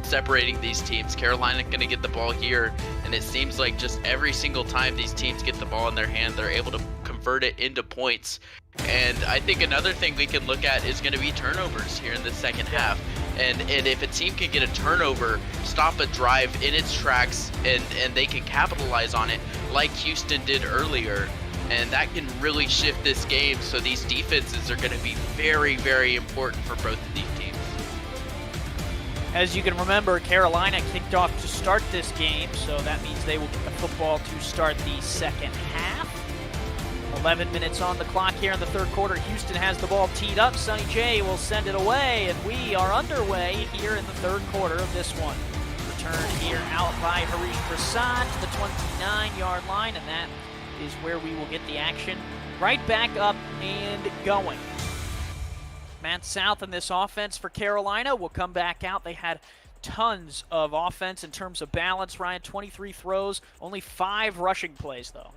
separating these teams. Carolina going to get the ball here, and it seems like just every single time these teams get the ball in their hand, they're able to convert it into points. And I think another thing we can look at is going to be turnovers here in the second half. And if a team can get a turnover, stop a drive in its tracks, and they can capitalize on it like Houston did earlier, and that can really shift this game. So these defenses are going to be very, very important for both of these teams. As you can remember, Carolina kicked off to start this game, so that means they will get the football to start the second half. 11 minutes on the clock here in the third quarter. Houston has the ball teed up. Sonny J will send it away, and we are underway here in the third quarter of this one. Return here out by Harish Prasad to the 29-yard line, and that is where we will get the action right back up and going. Matt South in this offense for Carolina will come back out. They had tons of offense in terms of balance, Ryan. 23 throws, only 5 rushing plays, though.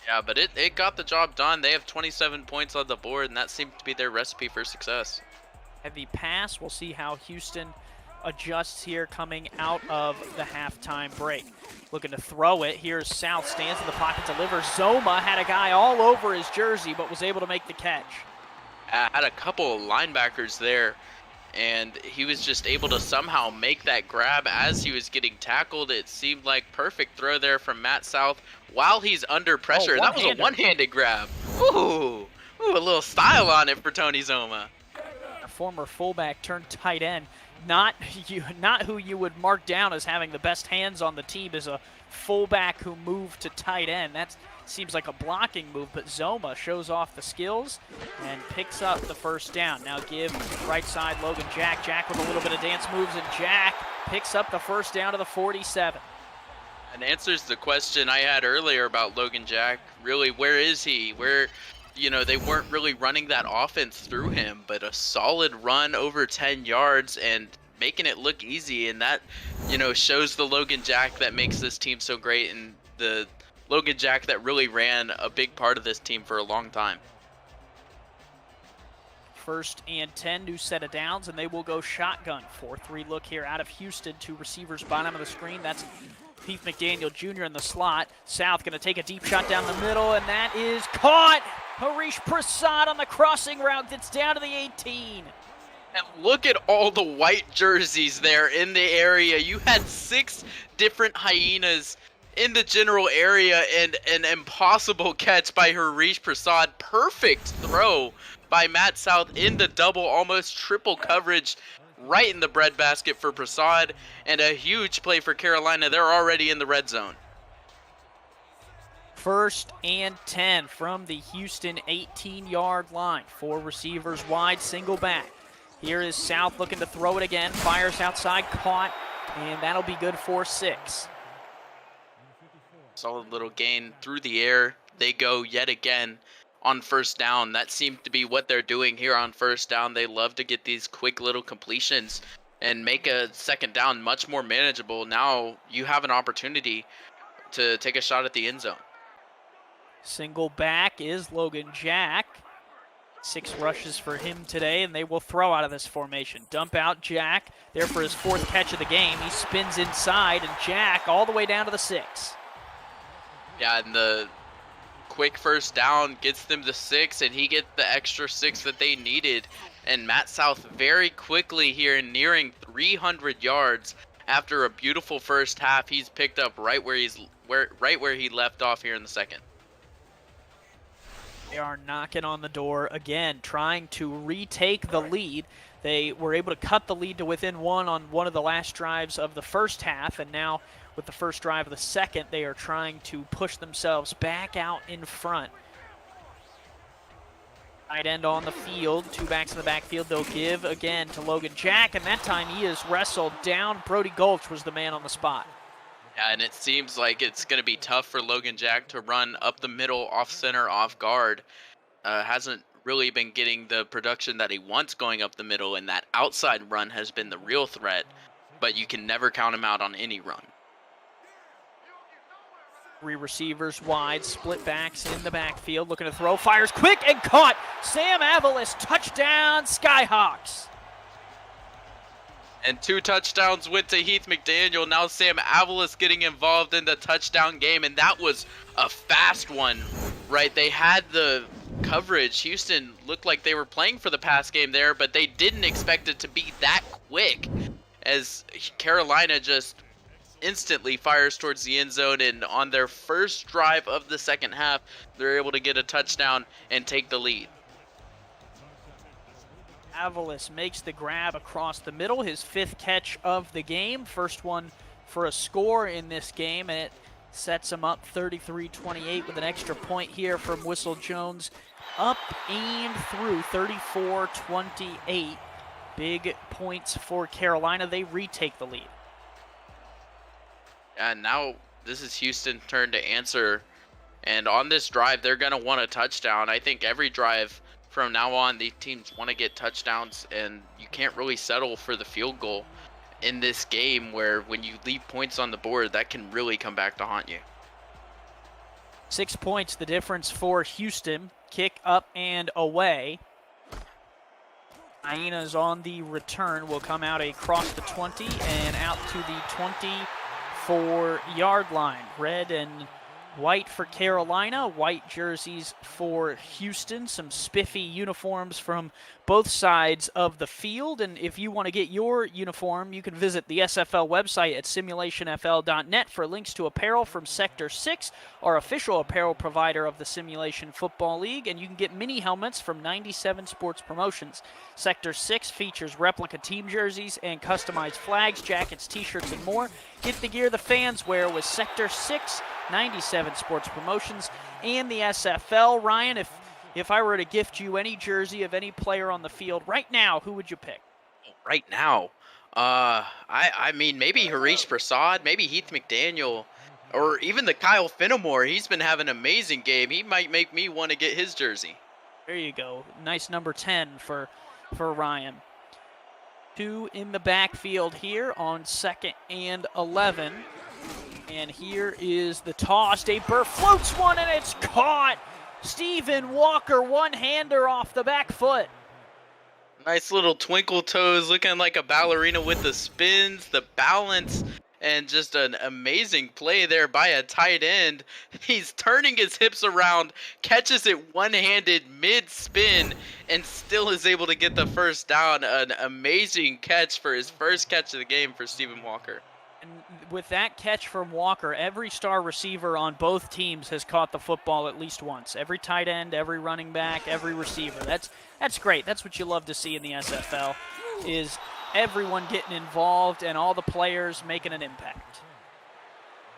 Yeah, but it got the job done. They have 27 points on the board, and that seems to be their recipe for success. Heavy pass. We'll see how Houston adjusts here coming out of the halftime break. Looking to throw it. Here's South, stands in the pocket, delivers. Zoma had a guy all over his jersey, but was able to make the catch. Had a couple of linebackers there, and he was just able to somehow make that grab as he was getting tackled. It seemed like perfect throw there from Matt South while he's under pressure. That was a one-handed grab. Ooh, a little style on it for Tony Zoma. A former fullback turned tight end. Not who you would mark down as having the best hands on the team, is a fullback who moved to tight end. That seems like a blocking move, but Zoma shows off the skills and picks up the first down. Now give right side Logan Jack. Jack with a little bit of dance moves, and Jack picks up the first down to the 47. And answers the question I had earlier about Logan Jack. Really, where is he? Where, they weren't really running that offense through him, but a solid run over 10 yards and making it look easy. And that, shows the Logan Jack that makes this team so great, and the Logan Jack that really ran a big part of this team for a long time. First and 10, new set of downs, and they will go shotgun. 4-3 look here out of Houston. 2 receivers bottom of the screen. That's Heath McDaniel Jr. in the slot. South going to take a deep shot down the middle, and that is caught. Harish Prasad on the crossing route. That's down to the 18. And look at all the white jerseys there in the area. You had 6 different hyenas in the general area, and an impossible catch by Harish Prasad. Perfect throw by Matt South in the double, almost triple coverage right in the breadbasket for Prasad, and a huge play for Carolina. They're already in the red zone. First and 10 from the Houston 18-yard line. 4 receivers wide, single back. Here is South looking to throw it again. Fires outside, caught, and that'll be good for 6. Solid little gain through the air. They go yet again on first down. That seemed to be what they're doing here on first down. They love to get these quick little completions and make a second down much more manageable. Now you have an opportunity to take a shot at the end zone. Single back is Logan Jack. 6 rushes for him today, and they will throw out of this formation. Dump out Jack, there for his 4th catch of the game. He spins inside, and Jack all the way down to the 6. Yeah, and the quick first down gets them to 6, and he gets the extra 6 that they needed. And Matt South very quickly here, nearing 300 yards after a beautiful first half. He's picked up right where he left off here in the second. They are knocking on the door again, trying to retake the lead. They were able to cut the lead to within 1 on one of the last drives of the first half, and now with the first drive of the second, they are trying to push themselves back out in front. Tight end on the field, 2 backs in the backfield. They'll give again to Logan Jack, and that time he is wrestled down. Brody Gulch was the man on the spot. Yeah, and it seems like it's going to be tough for Logan Jack to run up the middle, off center, off guard. Hasn't really been getting the production that he wants going up the middle, and that outside run has been the real threat, but you can never count him out on any run. 3 receivers wide, split backs in the backfield, looking to throw, fires quick and caught. Sam Avalos, touchdown, Skyhawks. And 2 touchdowns went to Heath McDaniel. Now Sam Avalos getting involved in the touchdown game, and that was a fast one, right? They had the coverage. Houston looked like they were playing for the pass game there, but they didn't expect it to be that quick, as Carolina just instantly fires towards the end zone, and on their first drive of the second half, they're able to get a touchdown and take the lead. Avalos makes the grab across the middle, his 5th catch of the game, first one for a score in this game, and it sets him up 33-28 with an extra point here from Whistle Jones, up and through 34-28. Big points for Carolina. They retake the lead. And now this is Houston's turn to answer, and on this drive they're going to want a touchdown. I think every drive from now on, the teams want to get touchdowns, and you can't really settle for the field goal in this game, where when you leave points on the board, that can really come back to haunt you. 6 points the difference for Houston. Kick up and away. Hyenas on the return will come out across the 20 and out to the 24-yard line. Red and white for Carolina, white jerseys for Houston. Some spiffy uniforms from both sides of the field. And if you want to get your uniform, you can visit the SFL website at simulationfl.net for links to apparel from Sector 6, our official apparel provider of the Simulation Football League. And you can get mini helmets from 97 Sports Promotions. Sector 6 features replica team jerseys and customized flags, jackets, t-shirts, and more. Get the gear the fans wear with Sector 6, 97 Sports Promotions, and the SFL. Ryan, if I were to gift you any jersey of any player on the field right now, who would you pick? Right now, I mean, maybe Harish Prasad, maybe Heath McDaniel, or even the Kyle Fenimore. He's been having an amazing game. He might make me want to get his jersey. There you go. Nice number 10 for Ryan. 2 in the backfield here on 2nd and 11. And here is the toss. Dave Burr floats one, and it's caught. Stephen Walker, one-hander off the back foot. Nice little twinkle toes, looking like a ballerina with the spins, the balance, and just an amazing play there by a tight end. He's turning his hips around, catches it one-handed mid-spin, and still is able to get the first down. An amazing catch for his first catch of the game for Stephen Walker. And with that catch from Walker, every star receiver on both teams has caught the football at least once. Every tight end, every running back, every receiver. That's great. That's what you love to see in the SFL, is everyone getting involved and all the players making an impact.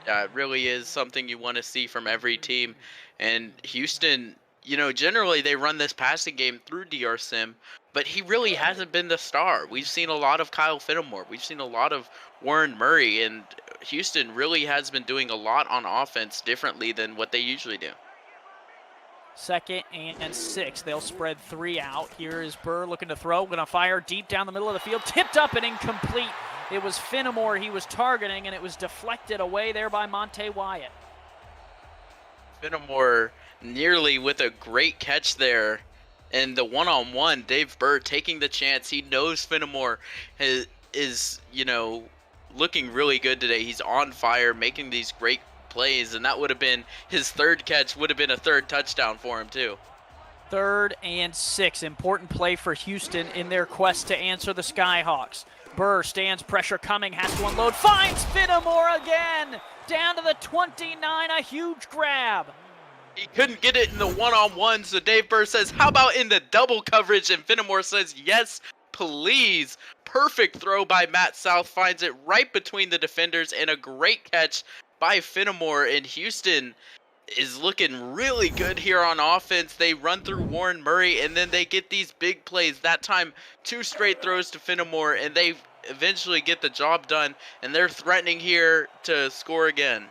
Yeah, it really is something you want to see from every team. And Houston, you know, generally they run this passing game through DR Sim, but he really hasn't been the star. We've seen a lot of Kyle Fenimore. We've seen a lot of Warren Murray, and Houston really has been doing a lot on offense differently than what they usually do. 2nd and 6. They'll spread 3 out. Here is Burr looking to throw, going to fire deep down the middle of the field, tipped up and incomplete. It was Finnemore he was targeting, and it was deflected away there by Monte Wyatt. Finnemore nearly with a great catch there. And the one-on-one, Dave Burr taking the chance. He knows Finnemore is, you know, looking really good today. He's on fire, making these great plays, and that would have been his 3rd catch, would have been a 3rd touchdown for him too. 3rd and 6. Important play for Houston in their quest to answer the Skyhawks. Burr stands, pressure coming, has to unload, finds Finnemore again! Down to the 29, a huge grab. He couldn't get it in the one-on-one, so Dave Burr says, how about in the double coverage? And Finnemore says, yes, please. Perfect throw by Matt South, finds it right between the defenders, and a great catch by Finnemore. And Houston is looking really good here on offense. They run through Warren Murray, and then they get these big plays. That time, 2 straight throws to Finnemore, and they eventually get the job done, and they're threatening here to score again.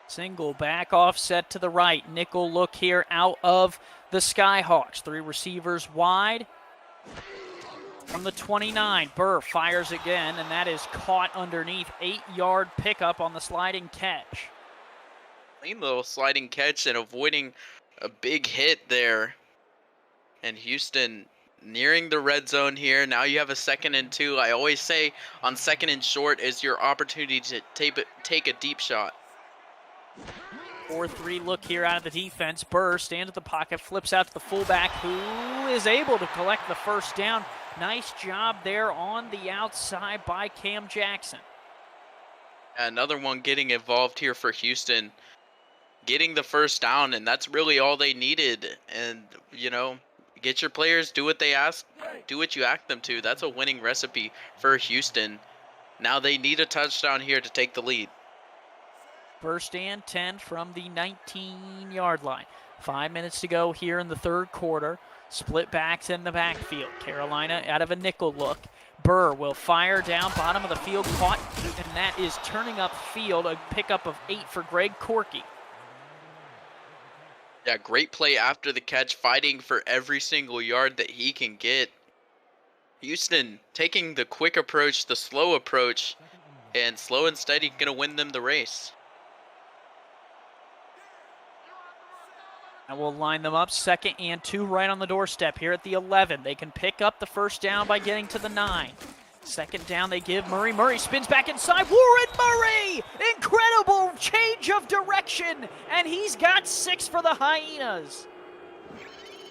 Single back offset to the right. Nickel look here out of the Skyhawks. 3 receivers wide. From the 29, Burr fires again, and that is caught underneath. 8-yard pickup on the sliding catch. Clean little sliding catch and avoiding a big hit there. And Houston nearing the red zone here. Now you have a 2nd and 2. I always say on 2nd and short is your opportunity to take a deep shot. 4-3 look here out of the defense. Burr stands at the pocket, flips out to the fullback, who is able to collect the 1st down. Nice job there on the outside by Cam Jackson. Another one getting involved here for Houston, getting the 1st down, and that's really all they needed. And, you know, get your players, do what they ask, do what you ask them to. That's a winning recipe for Houston. Now they need a touchdown here to take the lead. 1st and 10 from the 19-yard line. 5 minutes to go here in the 3rd quarter. Split backs in the backfield. Carolina out of a nickel look. Burr will fire down bottom of the field, caught, and that is turning up field. A pickup of 8 for Greg Corky. Yeah, great play after the catch, fighting for every single yard that he can get. Houston taking the quick approach, the slow approach, and slow and steady going to win them the race. And we'll line them up 2nd and 2 right on the doorstep here at the 11. They can pick up the 1st down by getting to the 9. 2nd down they give Murray. Murray spins back inside. Warren Murray! Incredible change of direction. And he's got 6 for the Hyenas.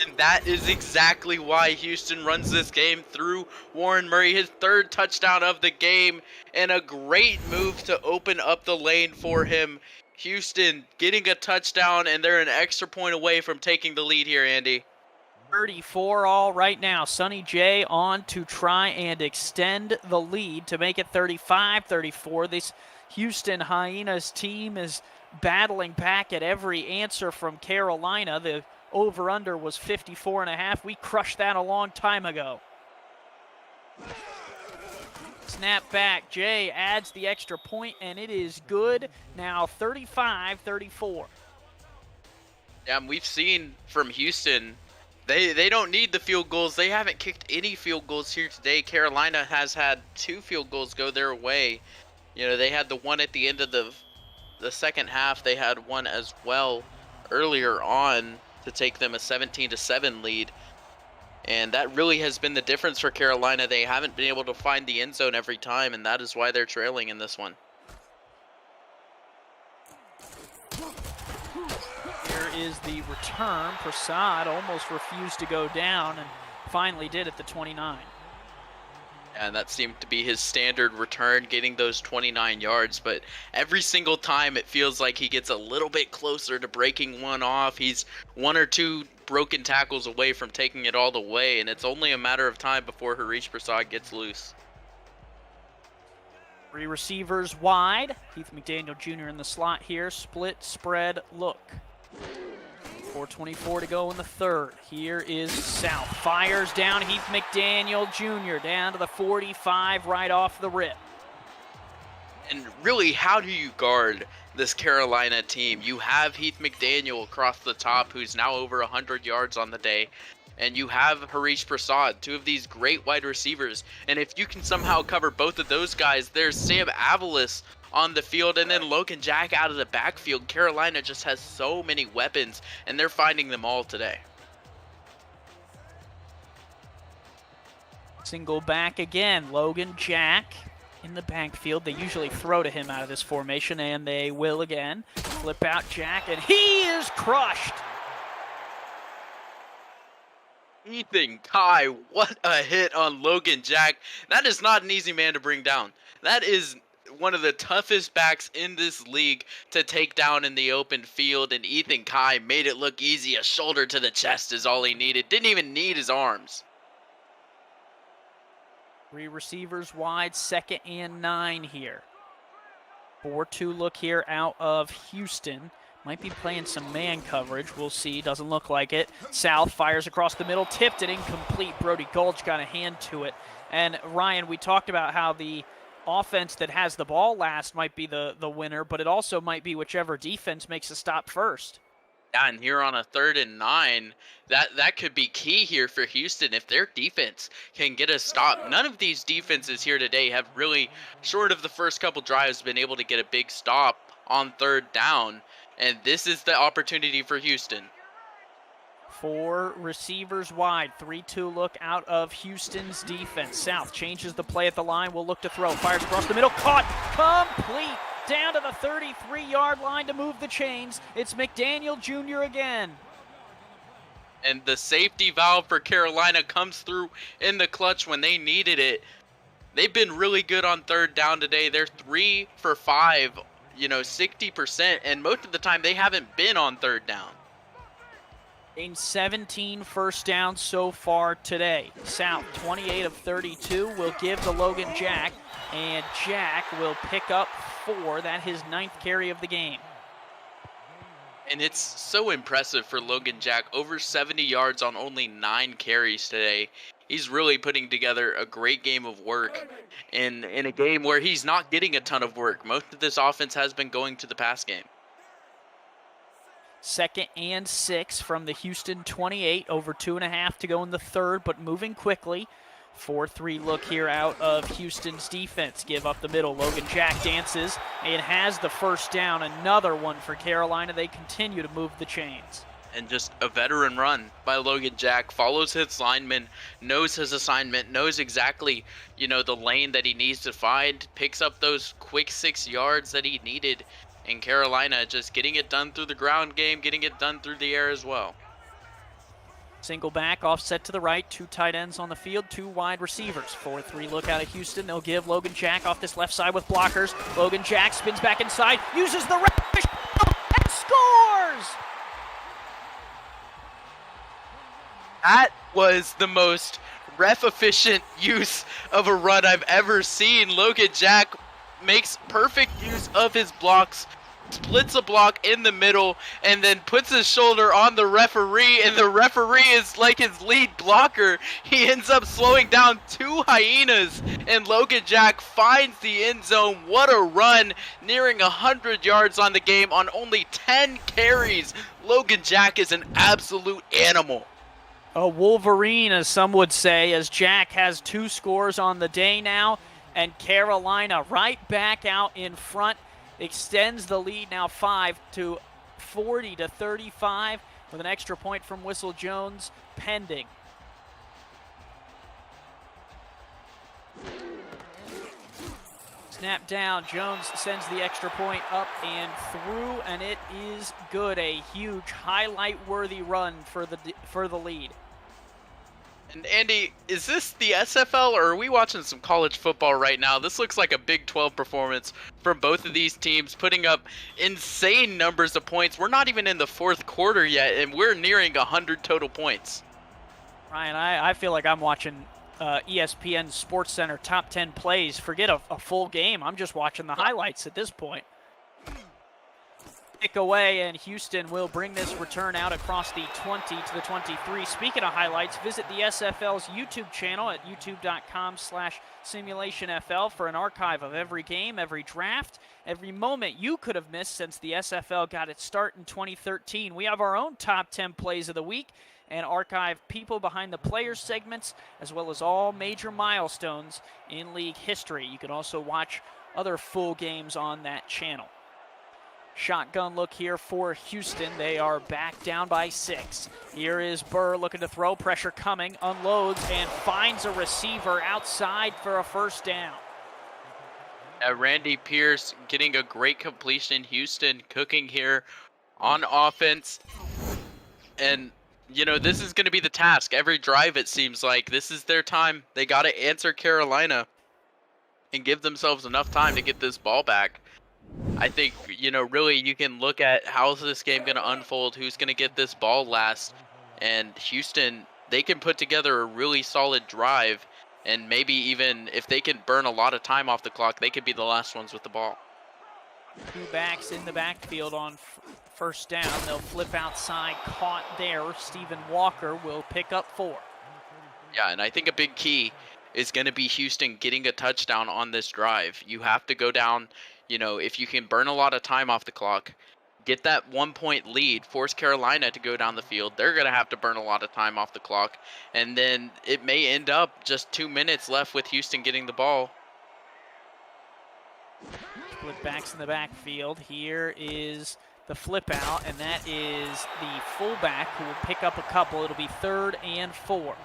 And that is exactly why Houston runs this game through Warren Murray, his 3rd touchdown of the game, and a great move to open up the lane for him. Houston getting a touchdown, and they're an extra point away from taking the lead here, Andy. 34 all right now. Sonny J on to try and extend the lead to make it 35-34. This Houston Hyenas team is battling back at every answer from Carolina. The over-under was 54.5. We crushed that a long time ago. Snap back. Jay adds the extra point, and it is good. Now 35-34. Yeah, we've seen from Houston, they don't need the field goals. They haven't kicked any field goals here today. Carolina has had 2 field goals go their way. You know, they had the one at the end of the 2nd half. They had one as well earlier on to take them a 17-7 lead. And that really has been the difference for Carolina. They haven't been able to find the end zone every time, and that is why they're trailing in this one. Here is the return. Prasad almost refused to go down and finally did at the 29. And that seemed to be his standard return, getting those 29 yards. But every single time it feels like he gets a little bit closer to breaking one off. He's 1 or 2 broken tackles away from taking it all the way, and it's only a matter of time before Harish Prasad gets loose. 3 receivers wide. Heath McDaniel Jr. in the slot here. Split spread look. 4:24 to go in the 3rd. Here is South. Fires down Heath McDaniel Jr. down to the 45 right off the rip. And really, how do you guard this Carolina team. You have Heath McDaniel across the top, who's now over 100 yards on the day. And you have Harish Prasad, two of these great wide receivers. And if you can somehow cover both of those guys, there's Sam Avalis on the field, and then Logan Jack out of the backfield. Carolina just has so many weapons, and they're finding them all today. Single back again, Logan Jack in the backfield. They usually throw to him out of this formation, and they will again. Flip out Jack, and he is crushed. Ethan Kai, what a hit on Logan Jack. That is not an easy man to bring down. That is one of the toughest backs in this league to take down in the open field, and Ethan Kai made it look easy. A shoulder to the chest is all he needed. Didn't even need his arms. 3 receivers wide, 2nd and 9 here. 4-2 look here out of Houston. Might be playing some man coverage. We'll see. Doesn't look like it. South fires across the middle. Tipped it incomplete. Brody Gulch got a hand to it. And Ryan, we talked about how the offense that has the ball last might be the winner, but it also might be whichever defense makes a stop first. Yeah, and here on a 3rd and 9, that could be key here for Houston if their defense can get a stop. None of these defenses here today have really, short of the first couple drives, been able to get a big stop on 3rd down. And this is the opportunity for Houston. 4 receivers wide, 3-2 look out of Houston's defense. South changes the play at the line, will look to throw, fires across the middle, caught, complete, down to the 33-yard line to move the chains. It's McDaniel Jr. again. And the safety valve for Carolina comes through in the clutch when they needed it. They've been really good on 3rd down today. They're 3 for 5, 60%, and most of the time they haven't been on 3rd down. In 17 first downs so far today. South, 28 of 32, will give to Logan Jack, and Jack will pick up 4. That his 9th carry of the game. And it's so impressive for Logan Jack. Over 70 yards on only 9 carries today. He's really putting together a great game of work in a game where he's not getting a ton of work. Most of this offense has been going to the pass game. 2nd and 6 from the Houston 28, over 2.5 to go in the 3rd, but moving quickly. 4-3 look here out of Houston's defense. Give up the middle. Logan Jack dances and has the first down. Another one for Carolina. They continue to move the chains. And just a veteran run by Logan Jack. Follows his lineman, knows his assignment, knows exactly, the lane that he needs to find. Picks up those quick 6 yards that he needed. And Carolina just getting it done through the ground game, getting it done through the air as well. Single back, offset to the right, 2 tight ends on the field, 2 wide receivers. 4-3 look out of Houston. They'll give Logan Jack off this left side with blockers. Logan Jack spins back inside, uses the rush, and scores! That was the most ref-efficient use of a run I've ever seen. Logan Jack makes perfect use of his blocks, splits a block in the middle, and then puts his shoulder on the referee, and the referee is like his lead blocker. He ends up slowing down 2 hyenas, and Logan Jack finds the end zone. What a run, nearing 100 yards on the game on only 10 carries. Logan Jack is an absolute animal. A Wolverine, as some would say, as Jack has 2 scores on the day now, and Carolina right back out in front, extends the lead now 5 to 40 to 35 with an extra point from Whistle Jones pending. Snap down, Jones sends the extra point up and through, and it is good. A huge highlight-worthy run for the lead. And Andy, is this the SFL, or are we watching some college football right now? This looks like a Big 12 performance from both of these teams, putting up insane numbers of points. We're not even in the 4th quarter yet, and we're nearing 100 total points. Ryan, I feel like I'm watching ESPN Sports Center top 10 plays. Forget a full game. I'm just watching the highlights at this point. kick away, and Houston will bring this return out across the 20 to the 23. Speaking of highlights, visit the SFL's YouTube channel at youtube.com/SimulationFL for an archive of every game, every draft, every moment you could have missed since the SFL got its start in 2013. We have our own top 10 plays of the week and archive people behind the players segments, as well as all major milestones in league history. You can also watch other full games on that channel. Shotgun look here for Houston. They are back down by 6. Here is Burr looking to throw, pressure coming, unloads, and finds a receiver outside for a first down. Randy Pierce getting a great completion. Houston cooking here on offense. And, you know, this is going to be the task. Every drive, it seems like. This is their time. They got to answer Carolina and give themselves enough time to get this ball back. I think, you know, really you can look at how's this game going to unfold, who's going to get this ball last, and Houston, they can put together a really solid drive, and maybe even if they can burn a lot of time off the clock, they could be the last ones with the ball. 2 backs in the backfield on first down. They'll flip outside, caught there. Stephen Walker will pick up 4. Yeah, and I think a big key is going to be Houston getting a touchdown on this drive. You have to go down. You know, if you can burn a lot of time off the clock, get that 1-point lead, force Carolina to go down the field, they're going to have to burn a lot of time off the clock. And then it may end up just 2 minutes left with Houston getting the ball. Split backs in the backfield. Here is the flip out, and that is the fullback who will pick up a couple. It'll be 3rd and 4.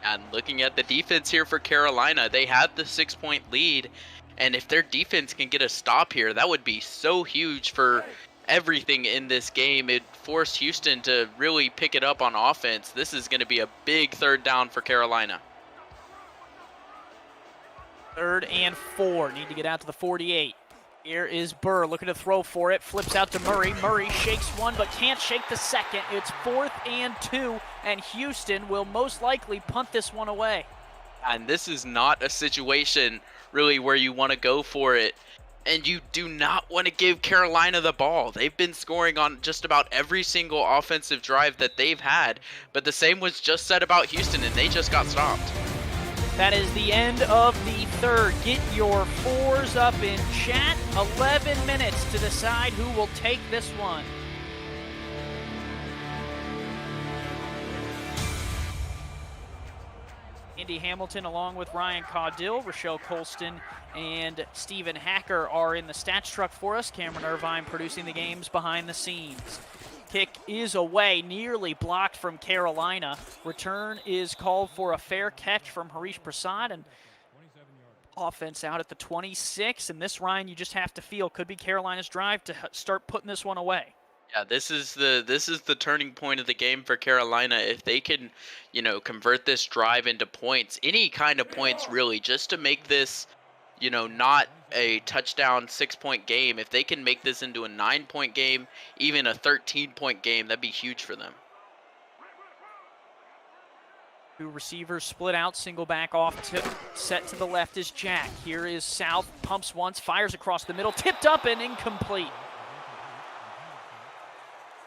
And looking at the defense here for Carolina, they had the 6-point lead. And if their defense can get a stop here, that would be so huge for everything in this game. It forced Houston to really pick it up on offense. This is going to be a big 3rd down for Carolina. 3rd and 4. Need to get out to the 48. Here is Burr looking to throw for it. Flips out to Murray. Murray shakes one but can't shake the second. It's 4th and 2, and Houston will most likely punt this one away. And this is not a situation really where you want to go for it, and you do not want to give Carolina the ball. They've been scoring on just about every single offensive drive that they've had, but the same was just said about Houston, and they just got stopped. That is the end of the 3rd. Get your 4s up in chat. 11 minutes to decide who will take this one. Andy Hamilton, along with Ryan Caudill, Rochelle Colston, and Stephen Hacker are in the stats truck for us. Cameron Irvine producing the games behind the scenes. Kick is away, nearly blocked from Carolina. Return is called for a fair catch from Harish Prasad, and offense out at the 26. And this, Ryan, you just have to feel could be Carolina's drive to start putting this one away. Yeah, this is the turning point of the game for Carolina. If they can, you know, convert this drive into points, any kind of points really, just to make this, you know, not a touchdown 6-point game. If they can make this into a 9-point game, even a 13-point game, that'd be huge for them. 2 receivers split out, single back off to set to the left is Jack. Here is South, pumps once, fires across the middle, tipped up and incomplete.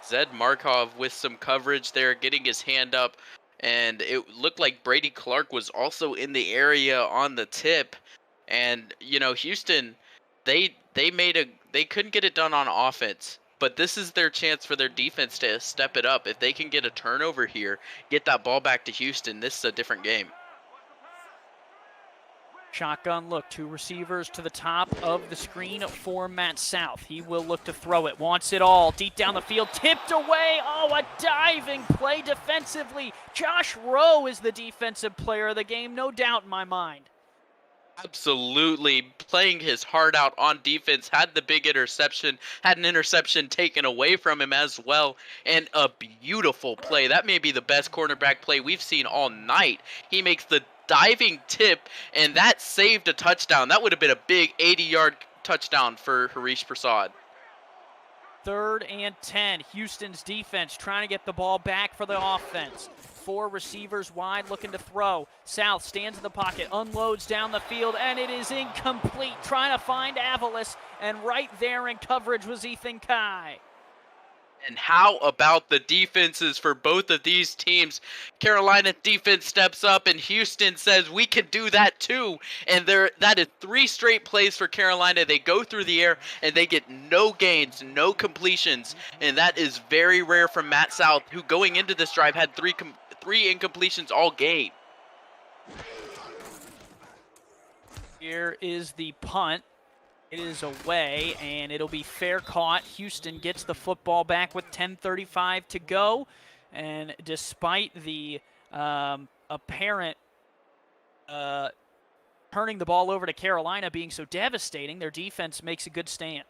Zed Markov with some coverage there, getting his hand up, and it looked like Brady Clark was also in the area on the tip. And, you know, Houston, they couldn't get it done on offense, but this is their chance for their defense to step it up. If they can get a turnover here, get that ball back to Houston, this is a different game. Shotgun look, 2 receivers to the top of the screen for Matt South. He will look to throw it, wants it all, deep down the field, tipped away. Oh, a diving play defensively. Josh Rowe is the defensive player of the game, no doubt in my mind. Absolutely playing his heart out on defense, had the big interception, had an interception taken away from him as well, and a beautiful play. That may be the best cornerback play we've seen all night. He makes the diving tip, and that saved a touchdown. That would have been a big 80-yard touchdown for Harish Prasad. 3rd and 10. Houston's defense trying to get the ball back for the offense. 4 receivers wide looking to throw. South stands in the pocket, unloads down the field, and it is incomplete. Trying to find Avalos, and right there in coverage was Ethan Kai. And how about the defenses for both of these teams? Carolina defense steps up and Houston says we can do that too. And that is 3 straight plays for Carolina. They go through the air and they get no gains, no completions. And that is very rare from Matt South, who going into this drive had 3 incompletions all game. Here is the punt. It is away, and it'll be fair caught. Houston gets the football back with 10:35 to go, and despite the apparent turning the ball over to Carolina being so devastating, their defense makes a good stand.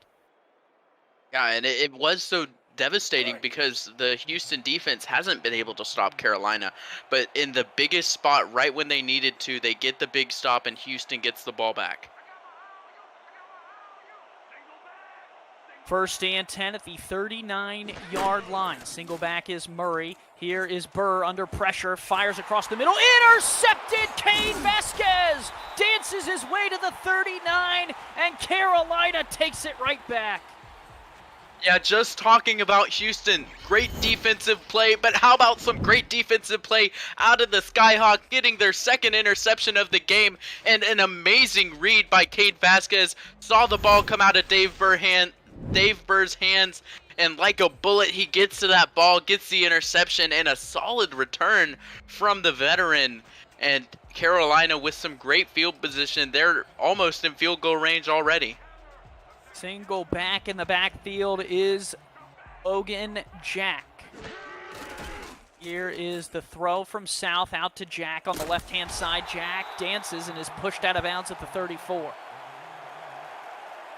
Yeah, and it was so devastating because the Houston defense hasn't been able to stop Carolina. But in the biggest spot, right when they needed to, they get the big stop, and Houston gets the ball back. First and 10 at the 39-yard line. Single back is Murray. Here is Burr under pressure, fires across the middle. Intercepted! Cain Vasquez dances his way to the 39, and Carolina takes it right back. Yeah, just talking about Houston. Great defensive play, but how about some great defensive play out of the Skyhawk, getting their 2nd interception of the game, and an amazing read by Cain Vasquez. Saw the ball come out of Dave Burr's hands, and like a bullet, he gets to that ball, gets the interception, and a solid return from the veteran. And Carolina with some great field position. They're almost in field goal range already. Single back in the backfield is Logan Jack. Here is the throw from South out to Jack on the left-hand side. Jack dances and is pushed out of bounds at the 34.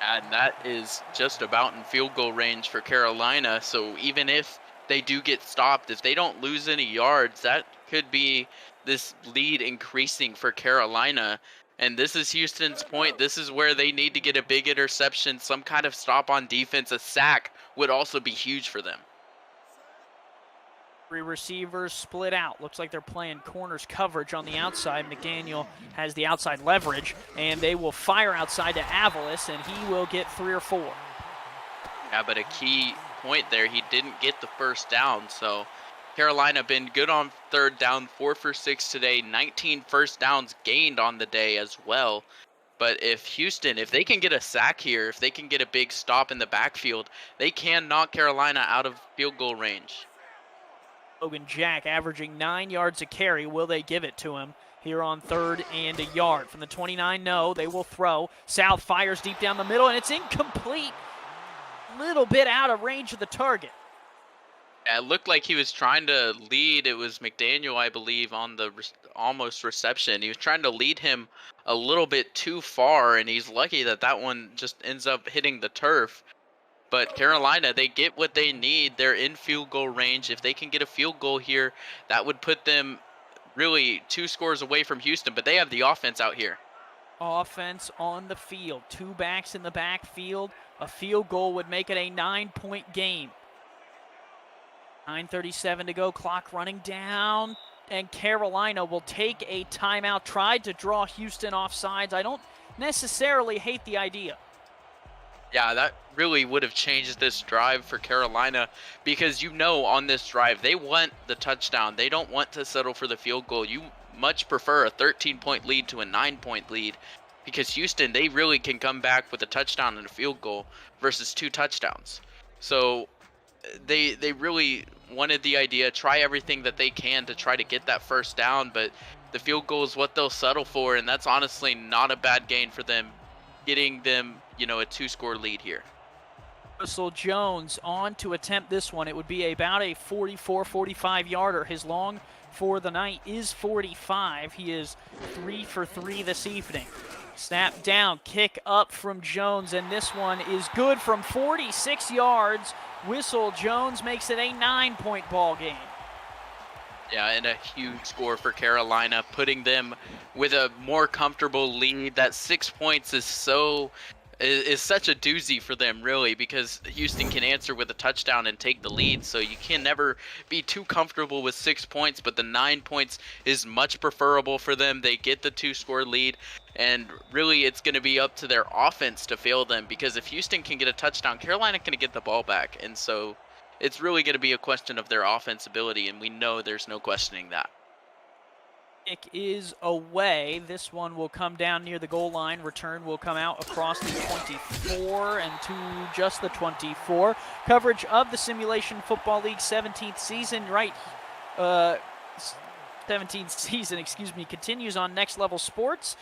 And that is just about in field goal range for Carolina. So even if they do get stopped, if they don't lose any yards, that could be this lead increasing for Carolina. And this is Houston's point. This is where they need to get a big interception, some kind of stop on defense. A sack would also be huge for them. 3 receivers split out. Looks like they're playing corners coverage on the outside. McDaniel has the outside leverage, and they will fire outside to Avalos, and he will get 3 or 4. Yeah, but a key point there, he didn't get the first down. So Carolina been good on 3rd down, 4 for 6 today, 19 first downs gained on the day as well. But if Houston, if they can get a sack here, if they can get a big stop in the backfield, they can knock Carolina out of field goal range. Logan Jack averaging 9 yards a carry. Will they give it to him here on 3rd and a yard? From the 29, no, they will throw. South fires deep down the middle, and it's incomplete. Little bit out of range of the target. Yeah, it looked like he was trying to lead. It was McDaniel, I believe, on the almost reception. He was trying to lead him a little bit too far, and he's lucky that that one just ends up hitting the turf. But Carolina, they get what they need. They're in field goal range. If they can get a field goal here, that would put them really 2 scores away from Houston. But they have the offense out here. Offense on the field. 2 backs in the backfield. A field goal would make it a 9-point game. 9:37 to go. Clock running down. And Carolina will take a timeout. Tried to draw Houston off sides. I don't necessarily hate the idea. Yeah, that really would have changed this drive for Carolina, because on this drive they want the touchdown. They don't want to settle for the field goal. You much prefer a 13-point lead to a 9-point lead, because Houston, they really can come back with a touchdown and a field goal versus 2 touchdowns. So they really wanted the idea, try everything that they can to try to get that first down, but the field goal is what they'll settle for, and that's honestly not a bad gain for them, getting them a 2-score lead here. Russell Jones on to attempt this one. It would be about a 44-45 yarder. His long for the night is 45. He is 3 for 3 this evening. Snap down, kick up from Jones, and this one is good from 46 yards. Whistle Jones makes it a 9-point ball game. Yeah, and a huge score for Carolina, putting them with a more comfortable lead. That 6 points is so is such a doozy for them, really, because Houston can answer with a touchdown and take the lead. So you can never be too comfortable with 6 points, but the 9 points is much preferable for them. They get the 2-score lead, and really it's going to be up to their offense to fail them, because if Houston can get a touchdown, Carolina can get the ball back. And so it's really going to be a question of their offense ability, and we know there's no questioning that. Kick is away. This one will come down near the goal line. Return will come out across the 24 and to just the 24. Coverage of the Simulation Football League 17th season, 17th season, continues on Next Level Sports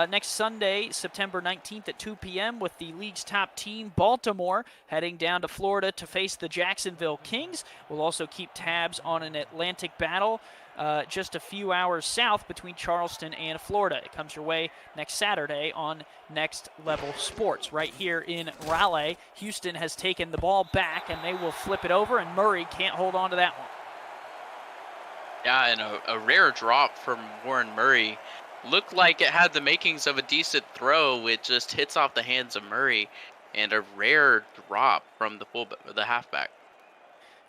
next Sunday, September 19th at 2 p.m. with the league's top team, Baltimore, heading down to Florida to face the Jacksonville Kings. We'll also keep tabs on an Atlantic battle just a few hours south between Charleston and Florida. It comes your way next Saturday on Next Level Sports. Right here in Raleigh, Houston has taken the ball back, and they will flip it over, and Murray can't hold on to that one. Yeah, and a rare drop from Warren Murray. Looked like it had the makings of a decent throw. It just hits off the hands of Murray, and a rare drop from the halfback.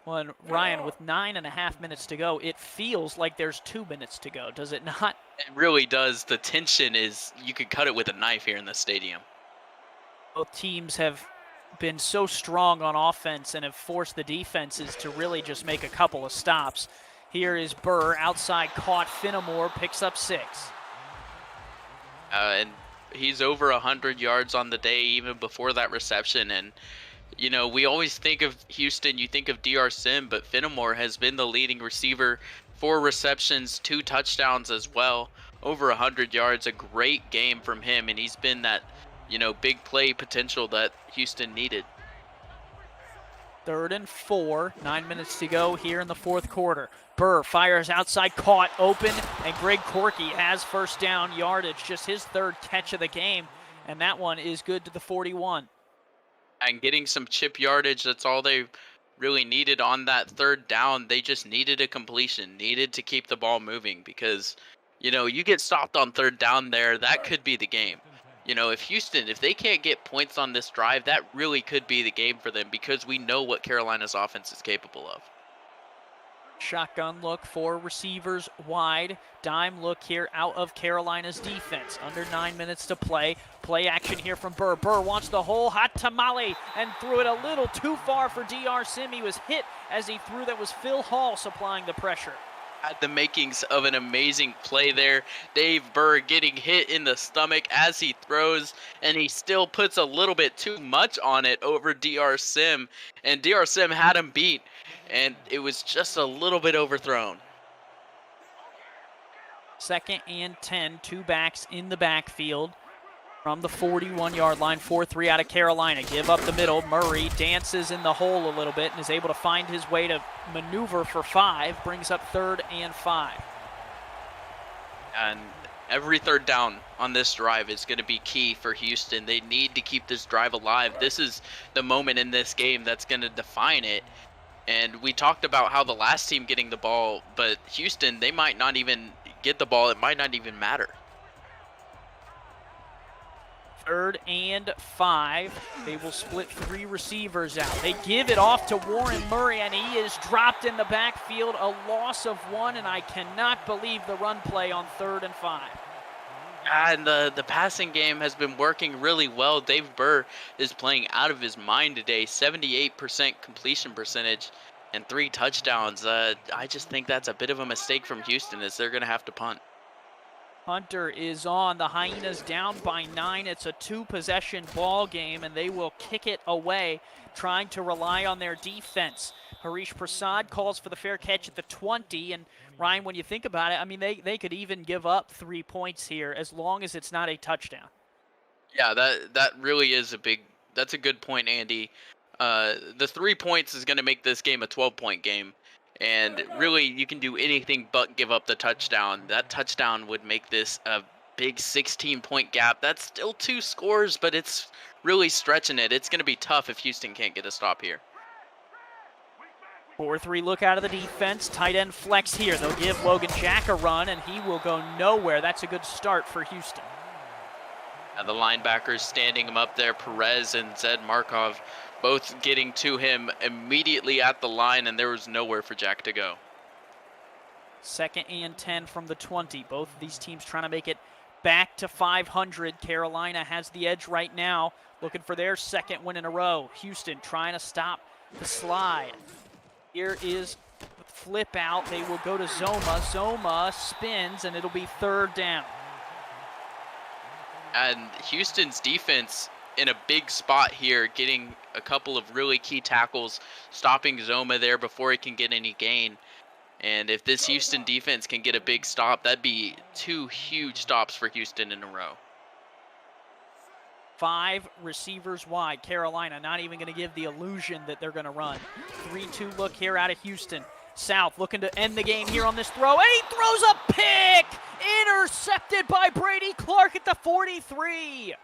Well, and Ryan, with 9.5 minutes to go, it feels like there's 2 minutes to go, does it not? It really does. The tension is, you could cut it with a knife here in the stadium. Both teams have been so strong on offense and have forced the defenses to really just make a couple of stops. Here is Burr, outside caught. Finnemore picks up 6. And he's over 100 yards on the day, even before that reception. And you know, we always think of Houston, you think of DR Sim, but Finnemore has been the leading receiver, 4 receptions, 2 touchdowns as well, over 100 yards. A great game from him, and he's been that, you know, big play potential that Houston needed. 3rd and 4, 9 minutes to go here in the 4th quarter. Burr fires outside, caught, open, and Greg Corky has first down yardage, just his 3rd catch of the game, and that one is good to the 41. And getting some chip yardage, that's all they really needed on that 3rd down. They just needed a completion, needed to keep the ball moving, because, you know, you get stopped on 3rd down there, that could be the game. You know, if Houston, if they can't get points on this drive, that really could be the game for them, because we know what Carolina's offense is capable of. Shotgun look for receivers wide. Dime look here out of Carolina's defense. Under 9 minutes to play. Play action here from Burr. Burr wants the whole hot tamale and threw it a little too far for DR Sim. He was hit as he threw. That was Phil Hall supplying the pressure. Had the makings of an amazing play there. Dave Burr getting hit in the stomach as he throws, and he still puts a little bit too much on it over DR Sim, and DR Sim had him beat, and it was just a little bit overthrown. 2nd and 10, 2 backs in the backfield from the 41-yard line. 4-3 out of Carolina. Give up the middle. Murray dances in the hole a little bit and is able to find his way to maneuver for 5. Brings up 3rd and 5. And every 3rd down on this drive is going to be key for Houston. They need to keep this drive alive. This is the moment in this game that's going to define it. And we talked about how the last team getting the ball, but Houston, they might not even get the ball. It might not even matter. 3rd and 5. They will split 3 receivers out. They give it off to Warren Murray, and he is dropped in the backfield. A loss of 1, and I cannot believe the run play on 3rd and 5. And the passing game has been working really well. Dave Burr is playing out of his mind today. 78% completion percentage and 3 touchdowns. I just think that's a bit of a mistake from Houston, as they're going to have to punt. Hunter is on. The Hyenas down by 9. It's a 2-possession ball game, and they will kick it away, trying to rely on their defense. Harish Prasad calls for the fair catch at the 20, and Ryan, when you think about it, I mean, they could even give up 3 points here as long as it's not a touchdown. Yeah, that really is that's a good point, Andy. The 3 points is going to make this game a 12-point game. And really, you can do anything but give up the touchdown. That touchdown would make this a big 16-point gap. That's still 2 scores, but it's really stretching it. It's going to be tough if Houston can't get a stop here. 4-3 look out of the defense. Tight end flex here. They'll give Logan Jack a run, and he will go nowhere. That's a good start for Houston. The linebackers standing him up there, Perez and Zed Markov, both getting to him immediately at the line, and there was nowhere for Jack to go. 2nd and 10 from the 20. Both of these teams trying to make it back to 500. Carolina has the edge right now, looking for their 2nd win in a row. Houston trying to stop the slide. Here is the flip out. They will go to Zoma. Zoma spins, and it'll be 3rd down. And Houston's defense in a big spot here, getting a couple of really key tackles, stopping Zoma there before he can get any gain. And if this Houston defense can get a big stop, that'd be 2 huge stops for Houston in a row. 5 receivers wide. Carolina not even going to give the illusion that they're going to run. 3-2 look here out of Houston. South looking to end the game here on this throw. And he throws a pick! Intercepted by Brady Clark at the 43.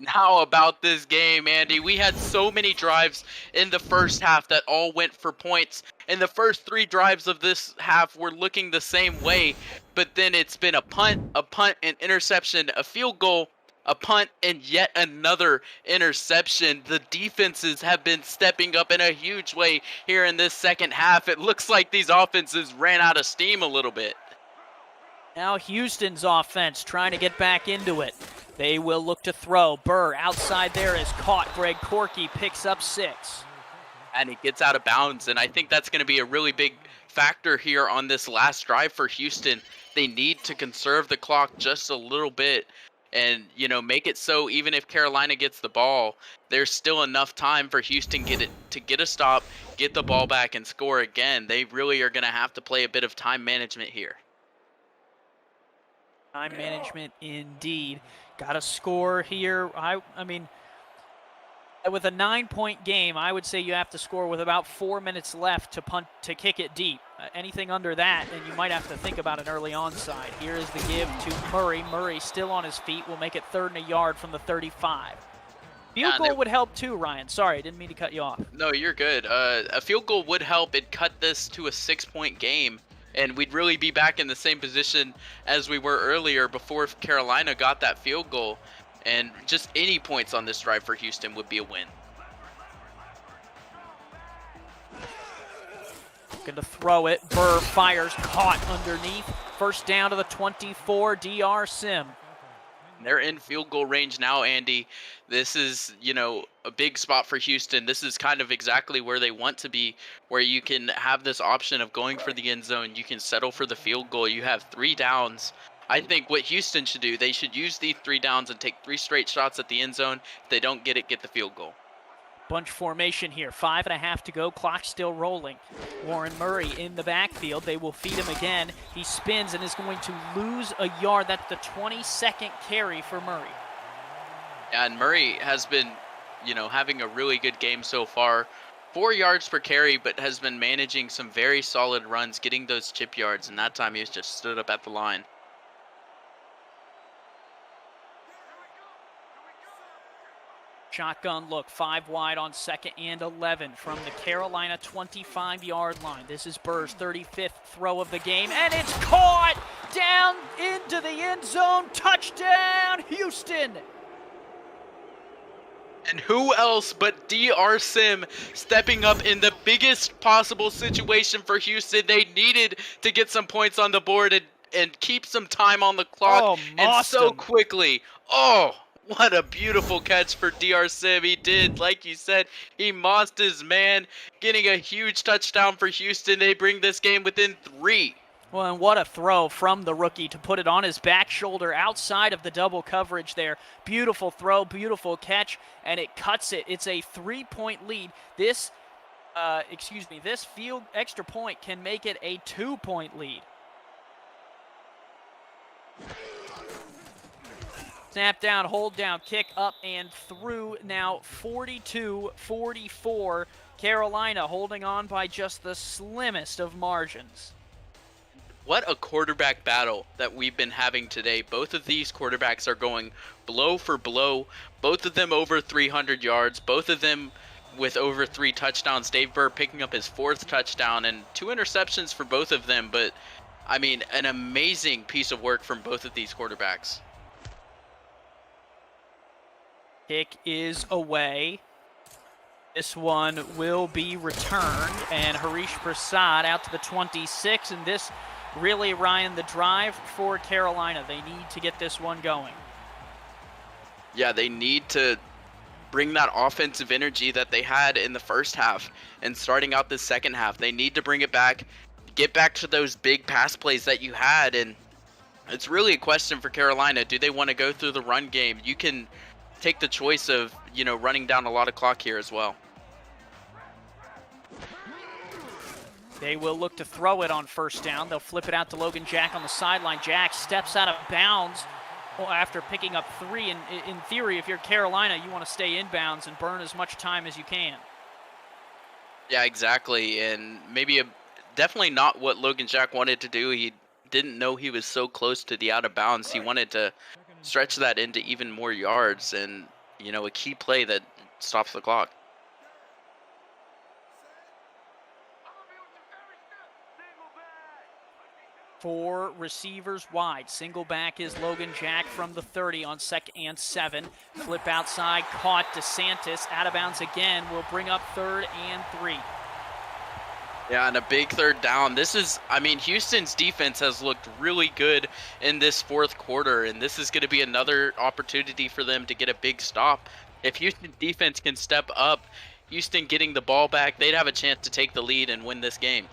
How about this game, Andy? We had so many drives in the first half that all went for points. And the first 3 drives of this half were looking the same way. But then it's been a punt, an interception, a field goal, a punt, and yet another interception. The defenses have been stepping up in a huge way here in this second half. It looks like these offenses ran out of steam a little bit. Now Houston's offense trying to get back into it. They will look to throw. Burr outside there is caught. Greg Corky picks up 6. And he gets out of bounds, and I think that's going to be a really big factor here on this last drive for Houston. They need to conserve the clock just a little bit and, you know, make it so even if Carolina gets the ball, there's still enough time for Houston to get a stop, get the ball back, and score again. They really are going to have to play a bit of time management here. Time management indeed. Got a score here. I mean, with a 9-point game, I would say you have to score with about 4 minutes left to kick it deep. Anything under that, and you might have to think about an early onside. Here is the give to Murray. Murray still on his feet. Will make it 3rd and a yard from the 35. Field goal would help too, Ryan. Sorry, I didn't mean to cut you off. No, you're good. A field goal would help. It cut this to a 6-point game. And we'd really be back in the same position as we were earlier before Carolina got that field goal. And just any points on this drive for Houston would be a win. Looking to throw it. Burr fires, caught underneath. 1st down to the 24, DR Sim. They're in field goal range now, Andy. This is, you know, a big spot for Houston. This is kind of exactly where they want to be, where you can have this option of going for the end zone. You can settle for the field goal. You have 3 downs. I think what Houston should do, they should use these 3 downs and take 3 straight shots at the end zone. If they don't get it, get the field goal. Bunch formation here. 5.5 to go. Clock still rolling. Warren Murray in the backfield. They will feed him again. He spins and is going to lose a yard. That's the 22nd carry for Murray. Yeah, and Murray has been, you know, having a really good game so far. 4 yards per carry, but has been managing some very solid runs, getting those chip yards, and that time he was just stood up at the line. Shotgun look, 5 wide on 2nd and 11 from the Carolina 25-yard line. This is Burr's 35th throw of the game, and it's caught down into the end zone. Touchdown, Houston! And who else but DR Sim stepping up in the biggest possible situation for Houston. They needed to get some points on the board and keep some time on the clock. Oh, and so quickly. Oh, what a beautiful catch for DR Sim. He did, like you said, he mossed his man, getting a huge touchdown for Houston. They bring this game within 3. Well, and what a throw from the rookie to put it on his back shoulder outside of the double coverage there. Beautiful throw, beautiful catch, and it cuts it. It's a 3-point lead. This field extra point can make it a 2-point lead. Snap down, hold down, kick up and through. Now 42-44. Carolina holding on by just the slimmest of margins. What a quarterback battle that we've been having today. Both of these quarterbacks are going blow for blow. Both of them over 300 yards. Both of them with over 3 touchdowns. Dave Burr picking up his 4th touchdown and 2 interceptions for both of them. But, I mean, an amazing piece of work from both of these quarterbacks. Kick is away. This one will be returned, and Harish Prasad out to the 26, and this really, Ryan, the drive for Carolina. They need to get this one going. Yeah, they need to bring that offensive energy that they had in the first half and starting out the second half. They need to bring it back, get back to those big pass plays that you had, and it's really a question for Carolina. Do they want to go through the run game? You can take the choice of, running down a lot of clock here as well. They will look to throw it on first down. They'll flip it out to Logan Jack on the sideline. Jack steps out of bounds after picking up 3. And in theory, if you're Carolina, you want to stay in bounds and burn as much time as you can. Yeah, exactly. And maybe definitely not what Logan Jack wanted to do. He didn't know he was so close to the out of bounds. He wanted to stretch that into even more yards and, a key play that stops the clock. Four receivers wide. Single back is Logan Jack from the 30 on 2nd and 7. Flip outside, caught DeSantis. Out of bounds again. Will bring up 3rd and 3. Yeah, and a big 3rd down. Houston's defense has looked really good in this 4th quarter, and this is going to be another opportunity for them to get a big stop. If Houston defense can step up, Houston getting the ball back, they'd have a chance to take the lead and win this game.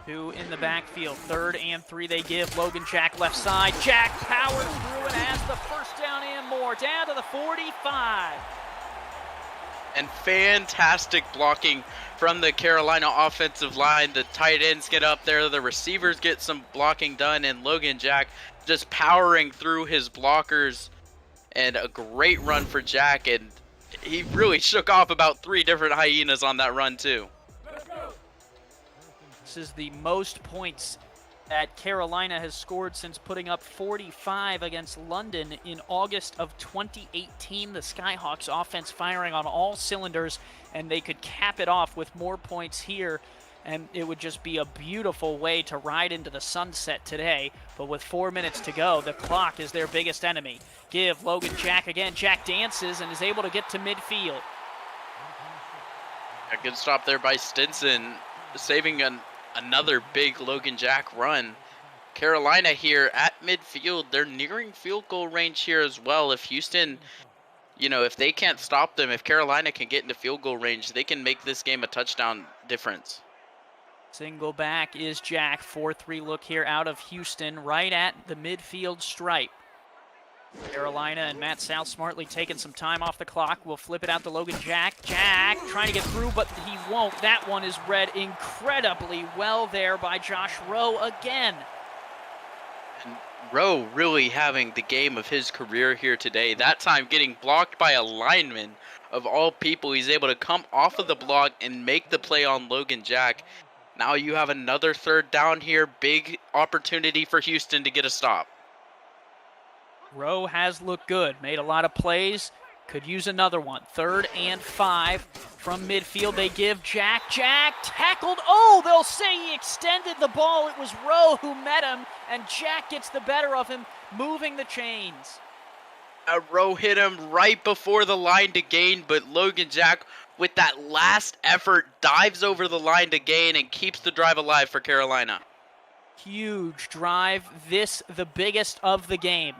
Two in the backfield. 3rd and 3 they give. Logan Jack left side. Jack powers through and has the first down and more. Down to the 45. And fantastic blocking from the Carolina offensive line. The tight ends get up there. The receivers get some blocking done. And Logan Jack just powering through his blockers. And a great run for Jack. And he really shook off about 3 different hyenas on that run too. This is the most points that Carolina has scored since putting up 45 against London in August of 2018. The Skyhawks offense firing on all cylinders, and they could cap it off with more points here, and it would just be a beautiful way to ride into the sunset today. But with 4 minutes to go, the clock is their biggest enemy. Give Logan Jack again. Jack dances and is able to get to midfield. A good stop there by Stinson, saving another big Logan Jack run. Carolina here at midfield, they're nearing field goal range here as well. If Houston, if they can't stop them, if Carolina can get into field goal range, they can make this game a touchdown difference. Single back is Jack. 4-3 look here out of Houston, right at the midfield stripe. Carolina and Matt South smartly taking some time off the clock. We'll flip it out to Logan Jack. Jack trying to get through, but he won't. That one is read incredibly well there by Josh Rowe again. And Rowe really having the game of his career here today. That time getting blocked by a lineman of all people. He's able to come off of the block and make the play on Logan Jack. Now you have another 3rd down here. Big opportunity for Houston to get a stop. Rowe has looked good, made a lot of plays, could use another one. 3rd and 5 from midfield. They give Jack. Jack tackled. Oh, they'll say he extended the ball. It was Rowe who met him, and Jack gets the better of him, moving the chains. Rowe hit him right before the line to gain, but Logan Jack, with that last effort, dives over the line to gain and keeps the drive alive for Carolina. Huge drive. This the biggest of the game.